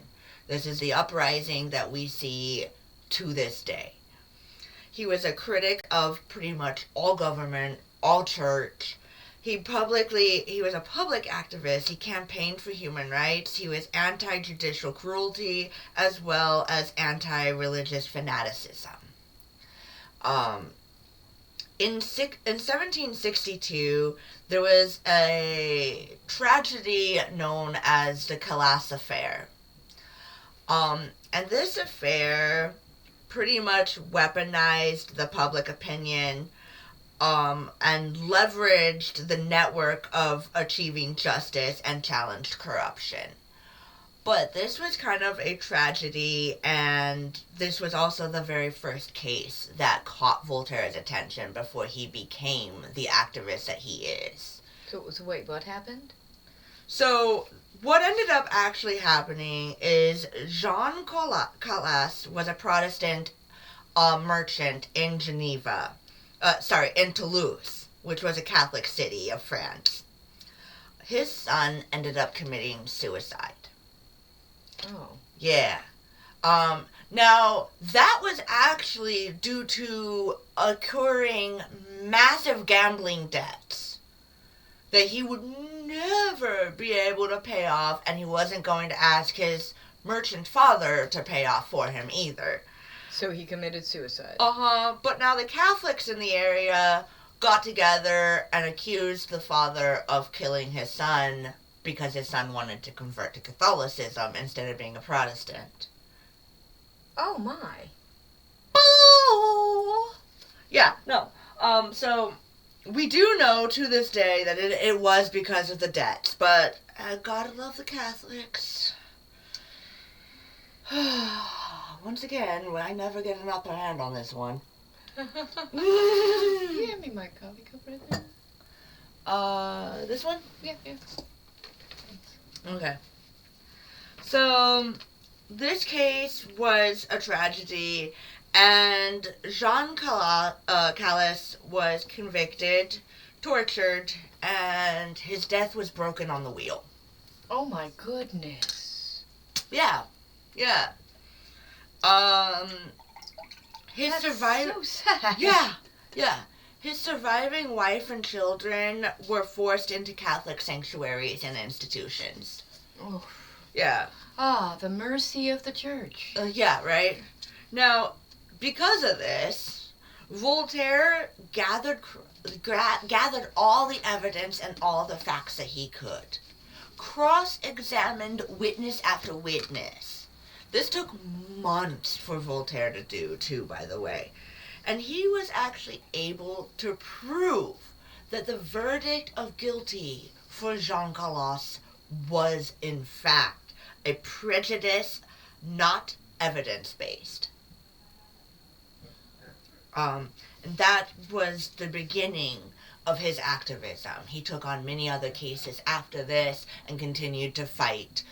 This is the uprising that we see to this day. He was a critic of pretty much all government, all church. He was a public activist. He campaigned for human rights. He was anti-judicial cruelty as well as anti-religious fanaticism. In 1762, there was a tragedy known as the Calas Affair. And this affair pretty much weaponized the public opinion and leveraged the network of achieving justice and challenged corruption. But this was kind of a tragedy, and this was also the very first case that caught Voltaire's attention before he became the activist that he is. So wait, what happened? So, what ended up actually happening is Jean Calas was a Protestant merchant in in Toulouse, which was a Catholic city of France. His son ended up committing suicide. Oh. Yeah. Now, that was actually due to occurring massive gambling debts that he would never be able to pay off, and he wasn't going to ask his merchant father to pay off for him either. So he committed suicide. But now the Catholics in the area got together and accused the father of killing his son because his son wanted to convert to Catholicism instead of being a Protestant. Oh my. Oh! Yeah, no. So we do know to this day that it was because of the debts, but gotta love the Catholics. Once again, I never get an upper hand on this one. You hand me my coffee cup right there. This one? Yeah. Okay. So, this case was a tragedy, and Jean Calas was convicted, tortured, and his death was broken on the wheel. Oh my goodness. Yeah. His surviving. So sad. Yeah. His surviving wife and children were forced into Catholic sanctuaries and institutions. Oh. Yeah. Ah, the mercy of the church. Yeah, right? Now, because of this, Voltaire gathered all the evidence and all the facts that he could. Cross-examined witness after witness. This took months for Voltaire to do, too, by the way. And he was actually able to prove that the verdict of guilty for Jean Calas was, in fact, a prejudice, not evidence-based. And that was the beginning of his activism. He took on many other cases after this and continued to fight,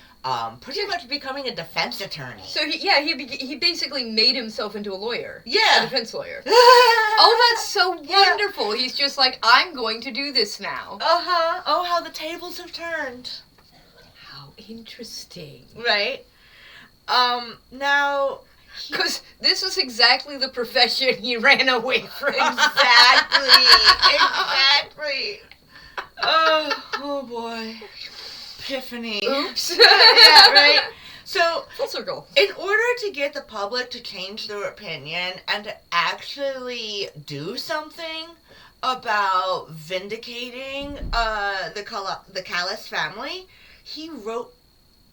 pretty much becoming a defense attorney. So he basically made himself into a lawyer. Yeah. A defense lawyer. Oh, that's so wonderful. He's just like, I'm going to do this now. Uh-huh. Oh, how the tables have turned. How interesting. Right? Now... Because this was exactly the profession he ran away from. Exactly. Oh boy. Epiphany. Oops. Yeah, right? So, full circle. In order to get the public to change their opinion and to actually do something about vindicating the Calas family, he wrote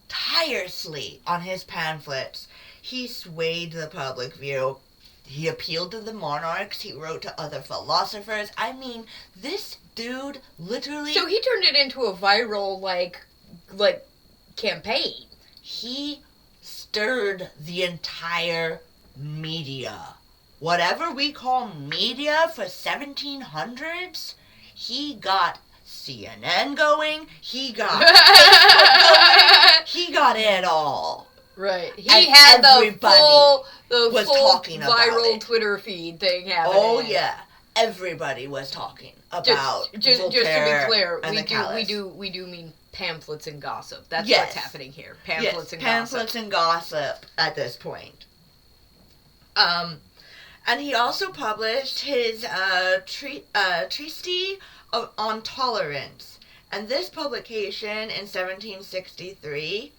tirelessly on his pamphlets. He swayed the public view. He appealed to the monarchs. He wrote to other philosophers. I mean, this dude literally... So he turned it into a viral, like campaign. He stirred the entire media. Whatever we call media for 1700s, he got CNN going. He got Facebook going. He got it all. Right. He And had the full talking about viral it. Twitter feed thing happening. Oh yeah, everybody was talking about just to be Voltaire clear, and we do mean pamphlets and gossip. That's Yes. what's happening here. Pamphlets and pamphlets gossip. and gossip at this point. And he also published his treatise on tolerance, and this publication in 1763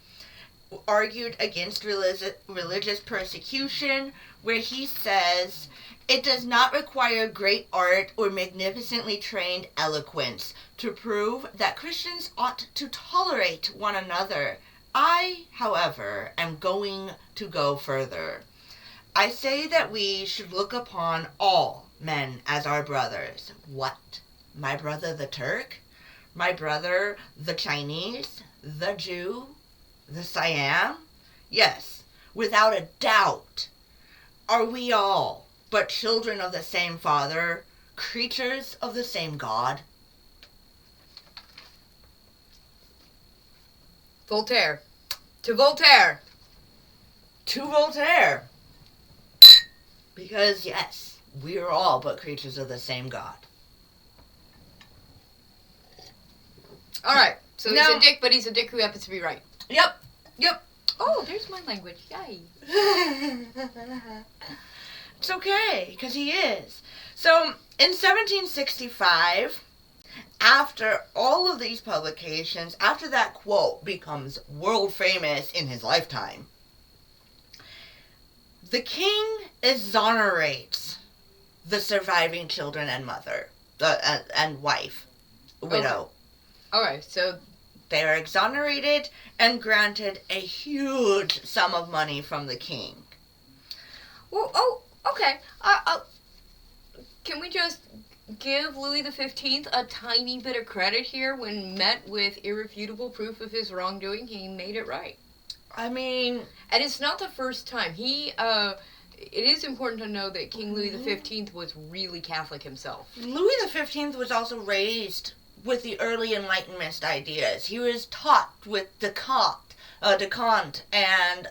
argued against religious persecution, where he says, "It does not require great art or magnificently trained eloquence to prove that Christians ought to tolerate one another. I, however, am going to go further. I say that we should look upon all men as our brothers." What? My brother the Turk? My brother the Chinese? The Jew? The Siam? Yes, without a doubt. Are we all but children of the same Father, creatures of the same God? Voltaire. To Voltaire. To Voltaire. Because, yes, we are all but creatures of the same God. Alright, so Now- he's a dick, but he's a dick who happens to be right. Yep. Oh, there's my language. Yay. It's okay, because he is. So, in 1765, after all of these publications, after that quote becomes world famous in his lifetime, the king exonerates the surviving children and mother, and wife, widow. Alright, so They are exonerated and granted a huge sum of money from the king. well, okay. Can we just give Louis XV a tiny bit of credit here? When met with irrefutable proof of his wrongdoing, he made it right. I mean... And it's not the first time. It is important to know that King Louis XV was really Catholic himself. Louis XV was also raised with the early Enlightenment ideas. He was taught with Descartes and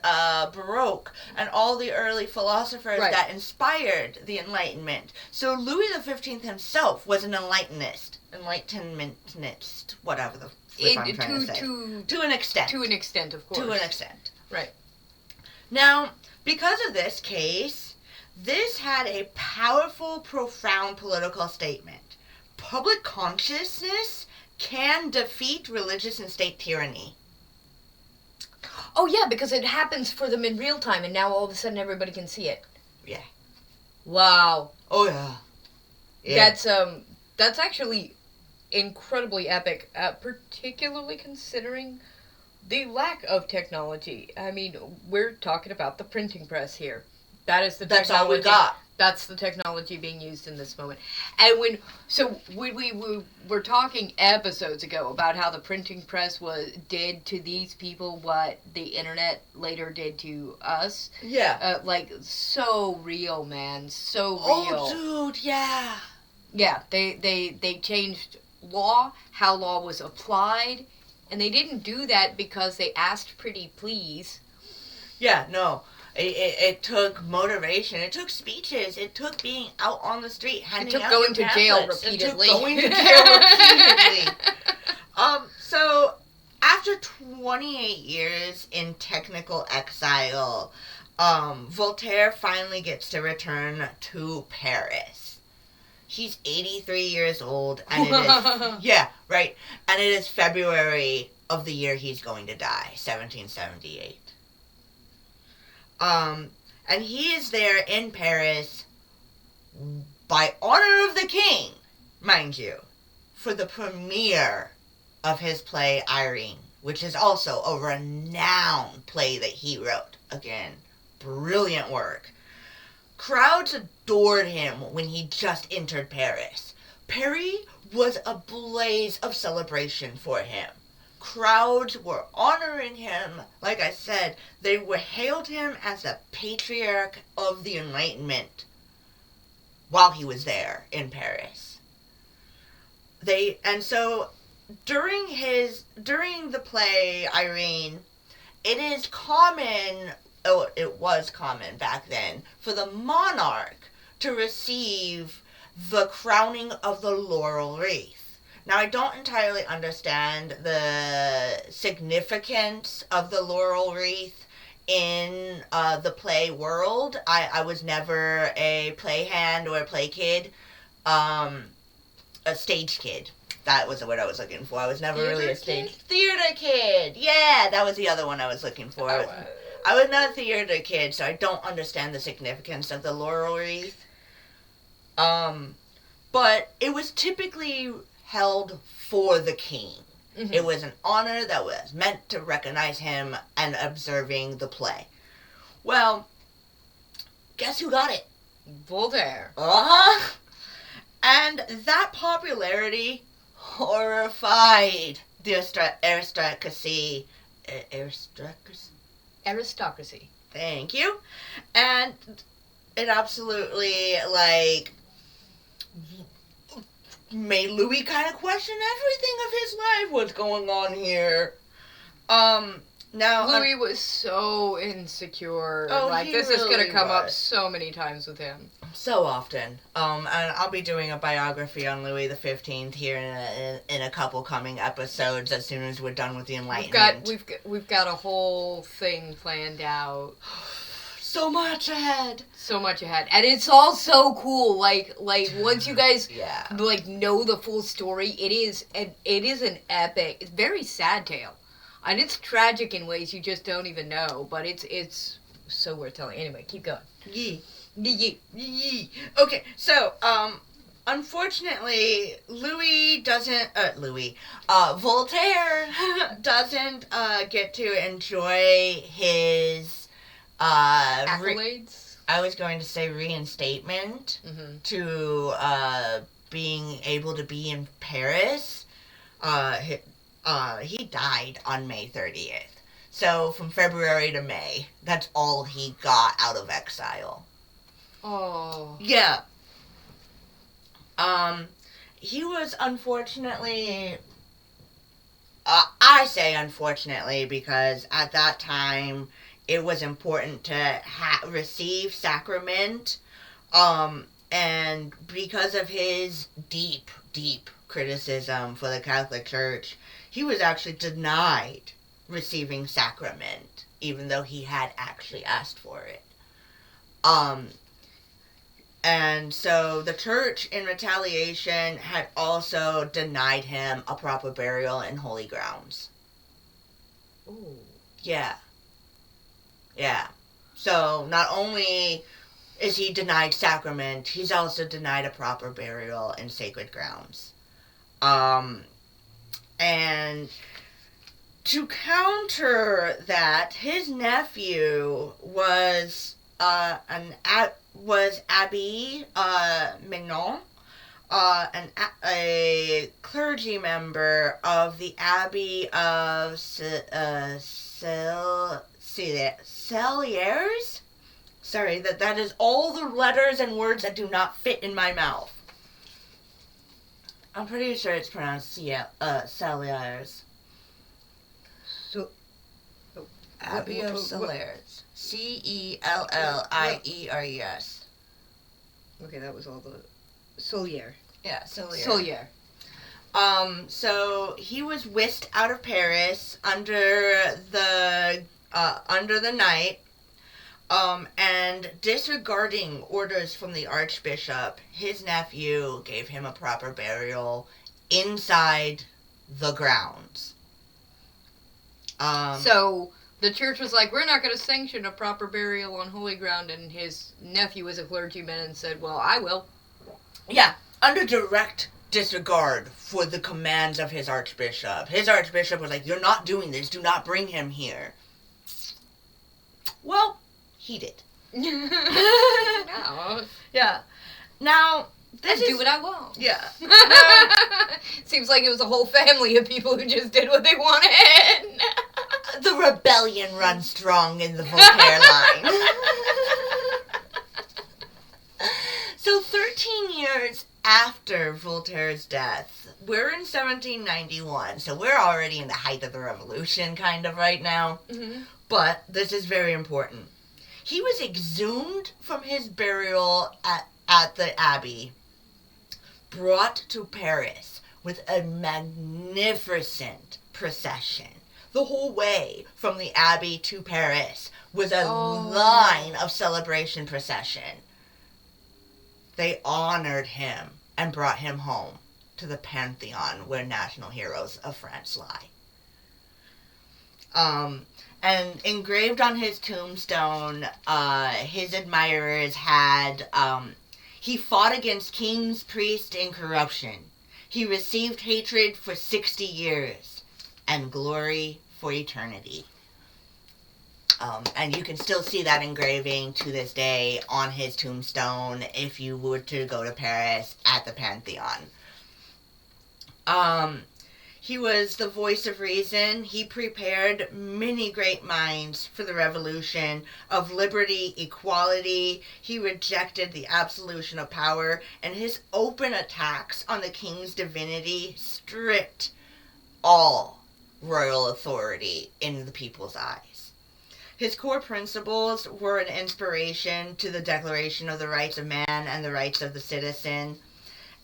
Baroque and all the early philosophers Right. that inspired the Enlightenment. So Louis XV himself was an Enlightenmentist, whatever the flip I'm trying to say. To an extent. To an extent, of course. To an extent. Right. Now, because of this case, this had a powerful, profound political statement. Public consciousness can defeat religious and state tyranny. Oh, yeah, because it happens for them in real time, and now all of a sudden everybody can see it. Yeah. Wow. Oh, yeah. That's actually incredibly epic, particularly considering the lack of technology. I mean, we're talking about the printing press here. That is the That's technology. all we got. That's the technology being used in this moment. And when we were talking episodes ago about how the printing press did to these people what the internet later did to us. Yeah. Like, so real, man. So real. Oh, dude, yeah. Yeah, they changed law, how law was applied, and they didn't do that because they asked pretty please. Yeah, no. It took motivation. It took speeches. It took being out on the street, handing out going to jail pamphlets. repeatedly. It took going to jail repeatedly. So after 28 years in technical exile, Voltaire finally gets to return to Paris. He's 83 years old, and it is yeah, right. And it is February of the year he's going to die, 1778. And he is there in Paris by order of the king, mind you, for the premiere of his play Irene, which is also a renowned play that he wrote. Again, brilliant work. Crowds adored him when he just entered Paris. Paris was a blaze of celebration for him. Crowds were honoring him. Like I said, they hailed him as the Patriarch of the Enlightenment while he was there in Paris. So during the play Irene, it was common back then for the monarch to receive the crowning of the laurel wreath. Now, I don't entirely understand the significance of the laurel wreath in the play world. I was never a play hand or a play kid. A stage kid. That was the word I was looking for. I was never really a stage... Theater kid! Yeah, that was the other one I was looking for. I was not a theater kid, so I don't understand the significance of the laurel wreath. But it was typically held for the king. Mm-hmm. It was an honor that was meant to recognize him and observing the play. Well, guess who got it? Voltaire. Uh-huh. And that popularity horrified the aristocracy. Aristocracy. Thank you. And it absolutely, made Louis kind of question everything of his life. What's going on here? Now Louis was so insecure. This is going to come up so many times with him. So often. And I'll be doing a biography on Louis XV here in a couple coming episodes as soon as we're done with the Enlightenment. We've got a whole thing planned out. So much ahead. So much ahead. And it's all so cool. Like once you guys know the full story, it is an epic, it's very sad tale. And it's tragic in ways you just don't even know, but it's so worth telling. Anyway, keep going. Yee. Okay, so unfortunately, Voltaire doesn't get to enjoy his accolades. I was going to say reinstatement to being able to be in Paris. He died on May 30th. So from February to May, that's all he got out of exile. Oh. Yeah. He was unfortunately, I say unfortunately because at that time it was important to receive sacrament, and because of his deep criticism for the Catholic Church, he was actually denied receiving sacrament, even though he had actually asked for it. And so the church, in retaliation, had also denied him a proper burial in holy grounds. Ooh. Yeah. So not only is he denied sacrament, he's also denied a proper burial in sacred grounds. And To counter that, his nephew was Abbe Mignon, a clergy member of the Abbey of Celliers. Sorry, that is all the letters and words that do not fit in my mouth. I'm pretty sure it's pronounced Celliers. So, Abbey of Celliers. Cellieres. Okay, that was all the Solier. Yeah, Cellier. Solier. So he was whisked out of Paris under the night, and disregarding orders from the Archbishop, his nephew gave him a proper burial inside the grounds. So the church was like, we're not going to sanction a proper burial on holy ground, and his nephew was a clergyman and said, well, I will. Yeah, under direct disregard for the commands of his archbishop. His archbishop was like, you're not doing this, do not bring him here. Well, he did. No. Yeah. Now, I do what I want. Yeah. Seems like it was a whole family of people who just did what they wanted. The rebellion runs strong in the Voltaire line. So 13 years after Voltaire's death, we're in 1791, so we're already in the height of the revolution kind of right now. Mm-hmm. But this is very important. He was exhumed from his burial at the abbey, brought to Paris with a magnificent procession. The whole way from the abbey to Paris was a line of celebration procession. They honored him and brought him home to the Pantheon where national heroes of France lie. And engraved on his tombstone, his admirers had, he fought against kings, priests, and corruption. He received hatred for 60 years and glory for eternity. And you can still see that engraving to this day on his tombstone if you were to go to Paris at the Pantheon. He was the voice of reason. He prepared many great minds for the revolution of liberty, equality. He rejected the absolution of power, and his open attacks on the king's divinity stripped all royal authority in the people's eyes. His core principles were an inspiration to the Declaration of the Rights of Man and the Rights of the Citizen.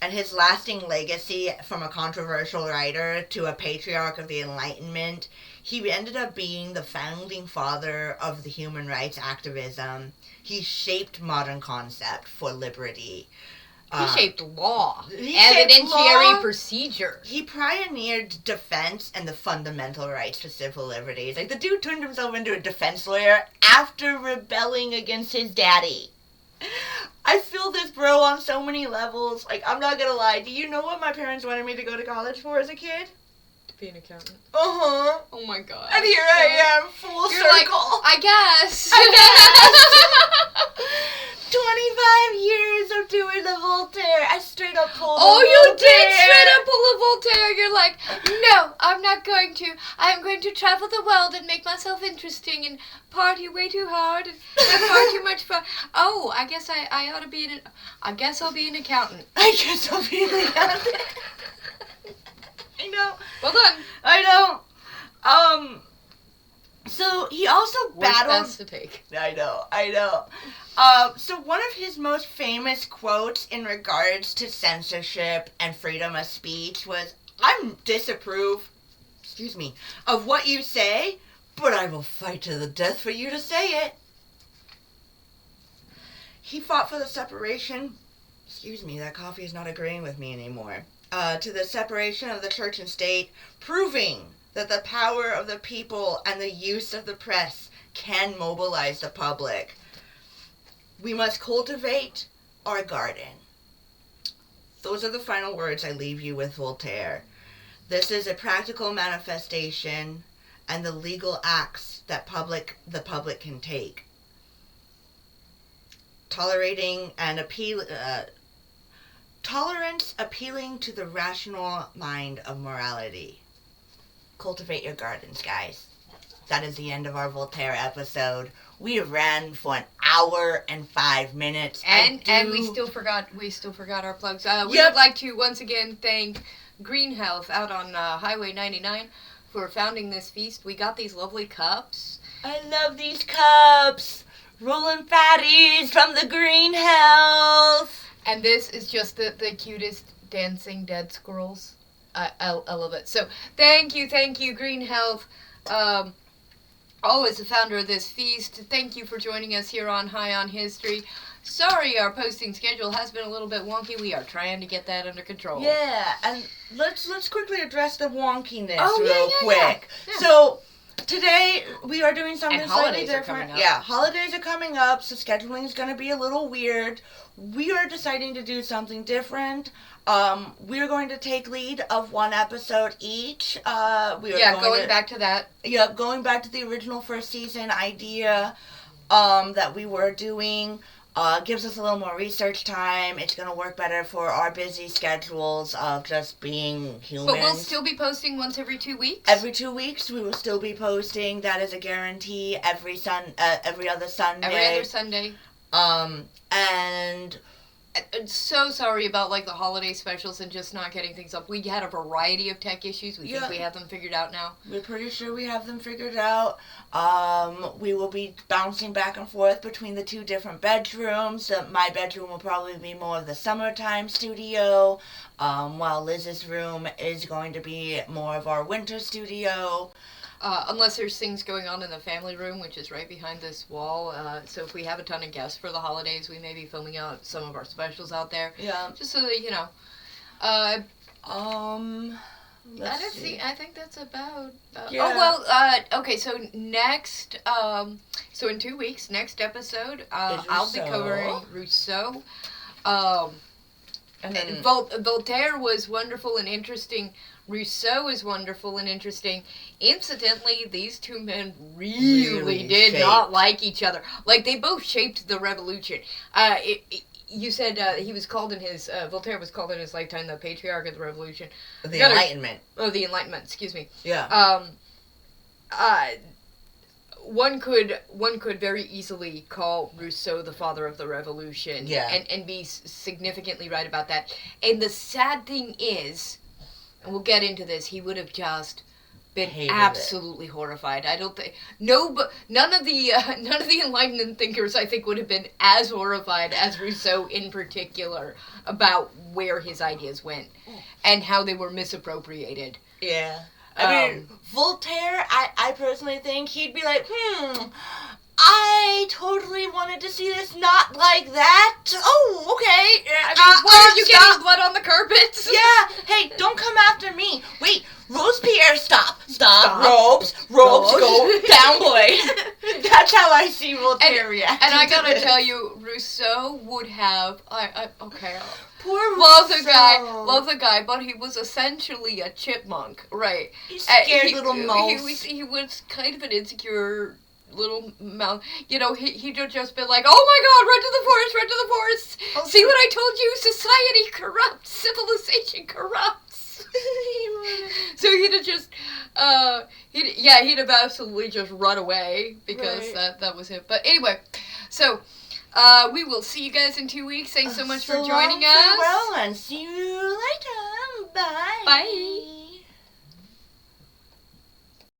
And his lasting legacy, from a controversial writer to a patriarch of the Enlightenment, he ended up being the founding father of the human rights activism. He shaped modern concept for liberty. He shaped law. Evidentiary procedure. He pioneered defense and the fundamental rights to civil liberties. Like, the dude turned himself into a defense lawyer after rebelling against his daddy. I feel this bro on so many levels. Like, I'm not gonna lie. Do you know what my parents wanted me to go to college for as a kid? To be an accountant. Uh-huh. Oh my god. And here I am, full You're circle. Like, I guess. 25 years of doing the Voltaire. I straight up pulled Oh, the you Voltaire. did straight up pull a Voltaire. You're like, no, I'm not going to. I'm going to travel the world and make myself interesting and party way too hard and have far too much fun. Oh, I guess I ought to be I guess I'll be an accountant. I guess I'll be an accountant. I know. Well done. I know. So he also battled. Worst to take. I know. So one of his most famous quotes in regards to censorship and freedom of speech was, "I disapprove, of what you say, but I will fight to the death for you to say it." He fought for the separation. That coffee is not agreeing with me anymore. To the separation of the church and state, proving that the power of the people and the use of the press can mobilize the public. We must cultivate our garden. Those are the final words I leave you with Voltaire. This is a practical manifestation and the legal acts that the public can take. Tolerance appealing to the rational mind of morality. Cultivate your gardens, guys. That is the end of our Voltaire episode. We ran for an hour and 5 minutes. And we still forgot our plugs. We would like to once again thank Green Health out on Highway 99 for founding this feast. We got these lovely cups. I love these cups. Rolling fatties from the Green Health. And this is just the cutest dancing dead squirrels. I love it. So thank you, Green Health. Always the founder of this feast. Thank you for joining us here on High on History. Sorry our posting schedule has been a little bit wonky. We are trying to get that under control. Yeah, and let's quickly address the wonkiness quick. Yeah. So today we are doing something and slightly holidays are different. coming up. Yeah, holidays are coming up, so scheduling is going to be a little weird. We are deciding to do something different. We're going to take lead of one episode each. Going back to that. Yeah, going back to the original first season idea that we were doing. Gives us a little more research time. It's going to work better for our busy schedules of just being humans. But we'll still be posting once every 2 weeks? Every 2 weeks we will still be posting. That is a guarantee. Every other Sunday. Every other Sunday. And so sorry about the holiday specials and just not getting things up. We had a variety of tech issues. We think we have them figured out now. We're pretty sure we have them figured out. We will be bouncing back and forth between the two different bedrooms. My bedroom will probably be more of the summertime studio, while Liz's room is going to be more of our winter studio. Unless there's things going on in the family room, which is right behind this wall. So if we have a ton of guests for the holidays, we may be filming out some of our specials out there. Yeah. Just so that, you know. Let's see. I think that's about... okay, so next... so in 2 weeks, next episode, I'll be covering Rousseau. And Voltaire was wonderful and interesting. Rousseau is wonderful and interesting. Incidentally, these two men really did not like each other. They both shaped the revolution. You said he was called in his... Voltaire was called in his lifetime the Patriarch of the Revolution. The Enlightenment. Oh, the Enlightenment, excuse me. Yeah. One could very easily call Rousseau the father of the revolution. Yeah. And be significantly right about that. And the sad thing is... And we'll get into this. He would have just been absolutely horrified. I don't think none of the Enlightenment thinkers I think would have been as horrified as Rousseau in particular about where his ideas went and how they were misappropriated. Yeah. I mean, Voltaire, I personally think he'd be like, I totally wanted to see this not like that. Oh, okay. Why are you getting blood on the carpets? Yeah. Hey, don't come after me. Wait, Robespierre, stop. Robes, go down, boy. That's how I see Voltaire react. And I gotta tell you, Rousseau would have... okay. Poor Love Rousseau. Love the guy, but he was essentially a chipmunk, right? He's scared little mouse. He was kind of an insecure... little mouth, he'd just been like, oh my god, run to the forest, Okay. See what I told you, society corrupts, civilization corrupts. So he'd have just, he'd have absolutely just run away, because that was him. But anyway, so, we will see you guys in 2 weeks. Thanks so much for joining us. Farewell, and see you later. Bye. Bye.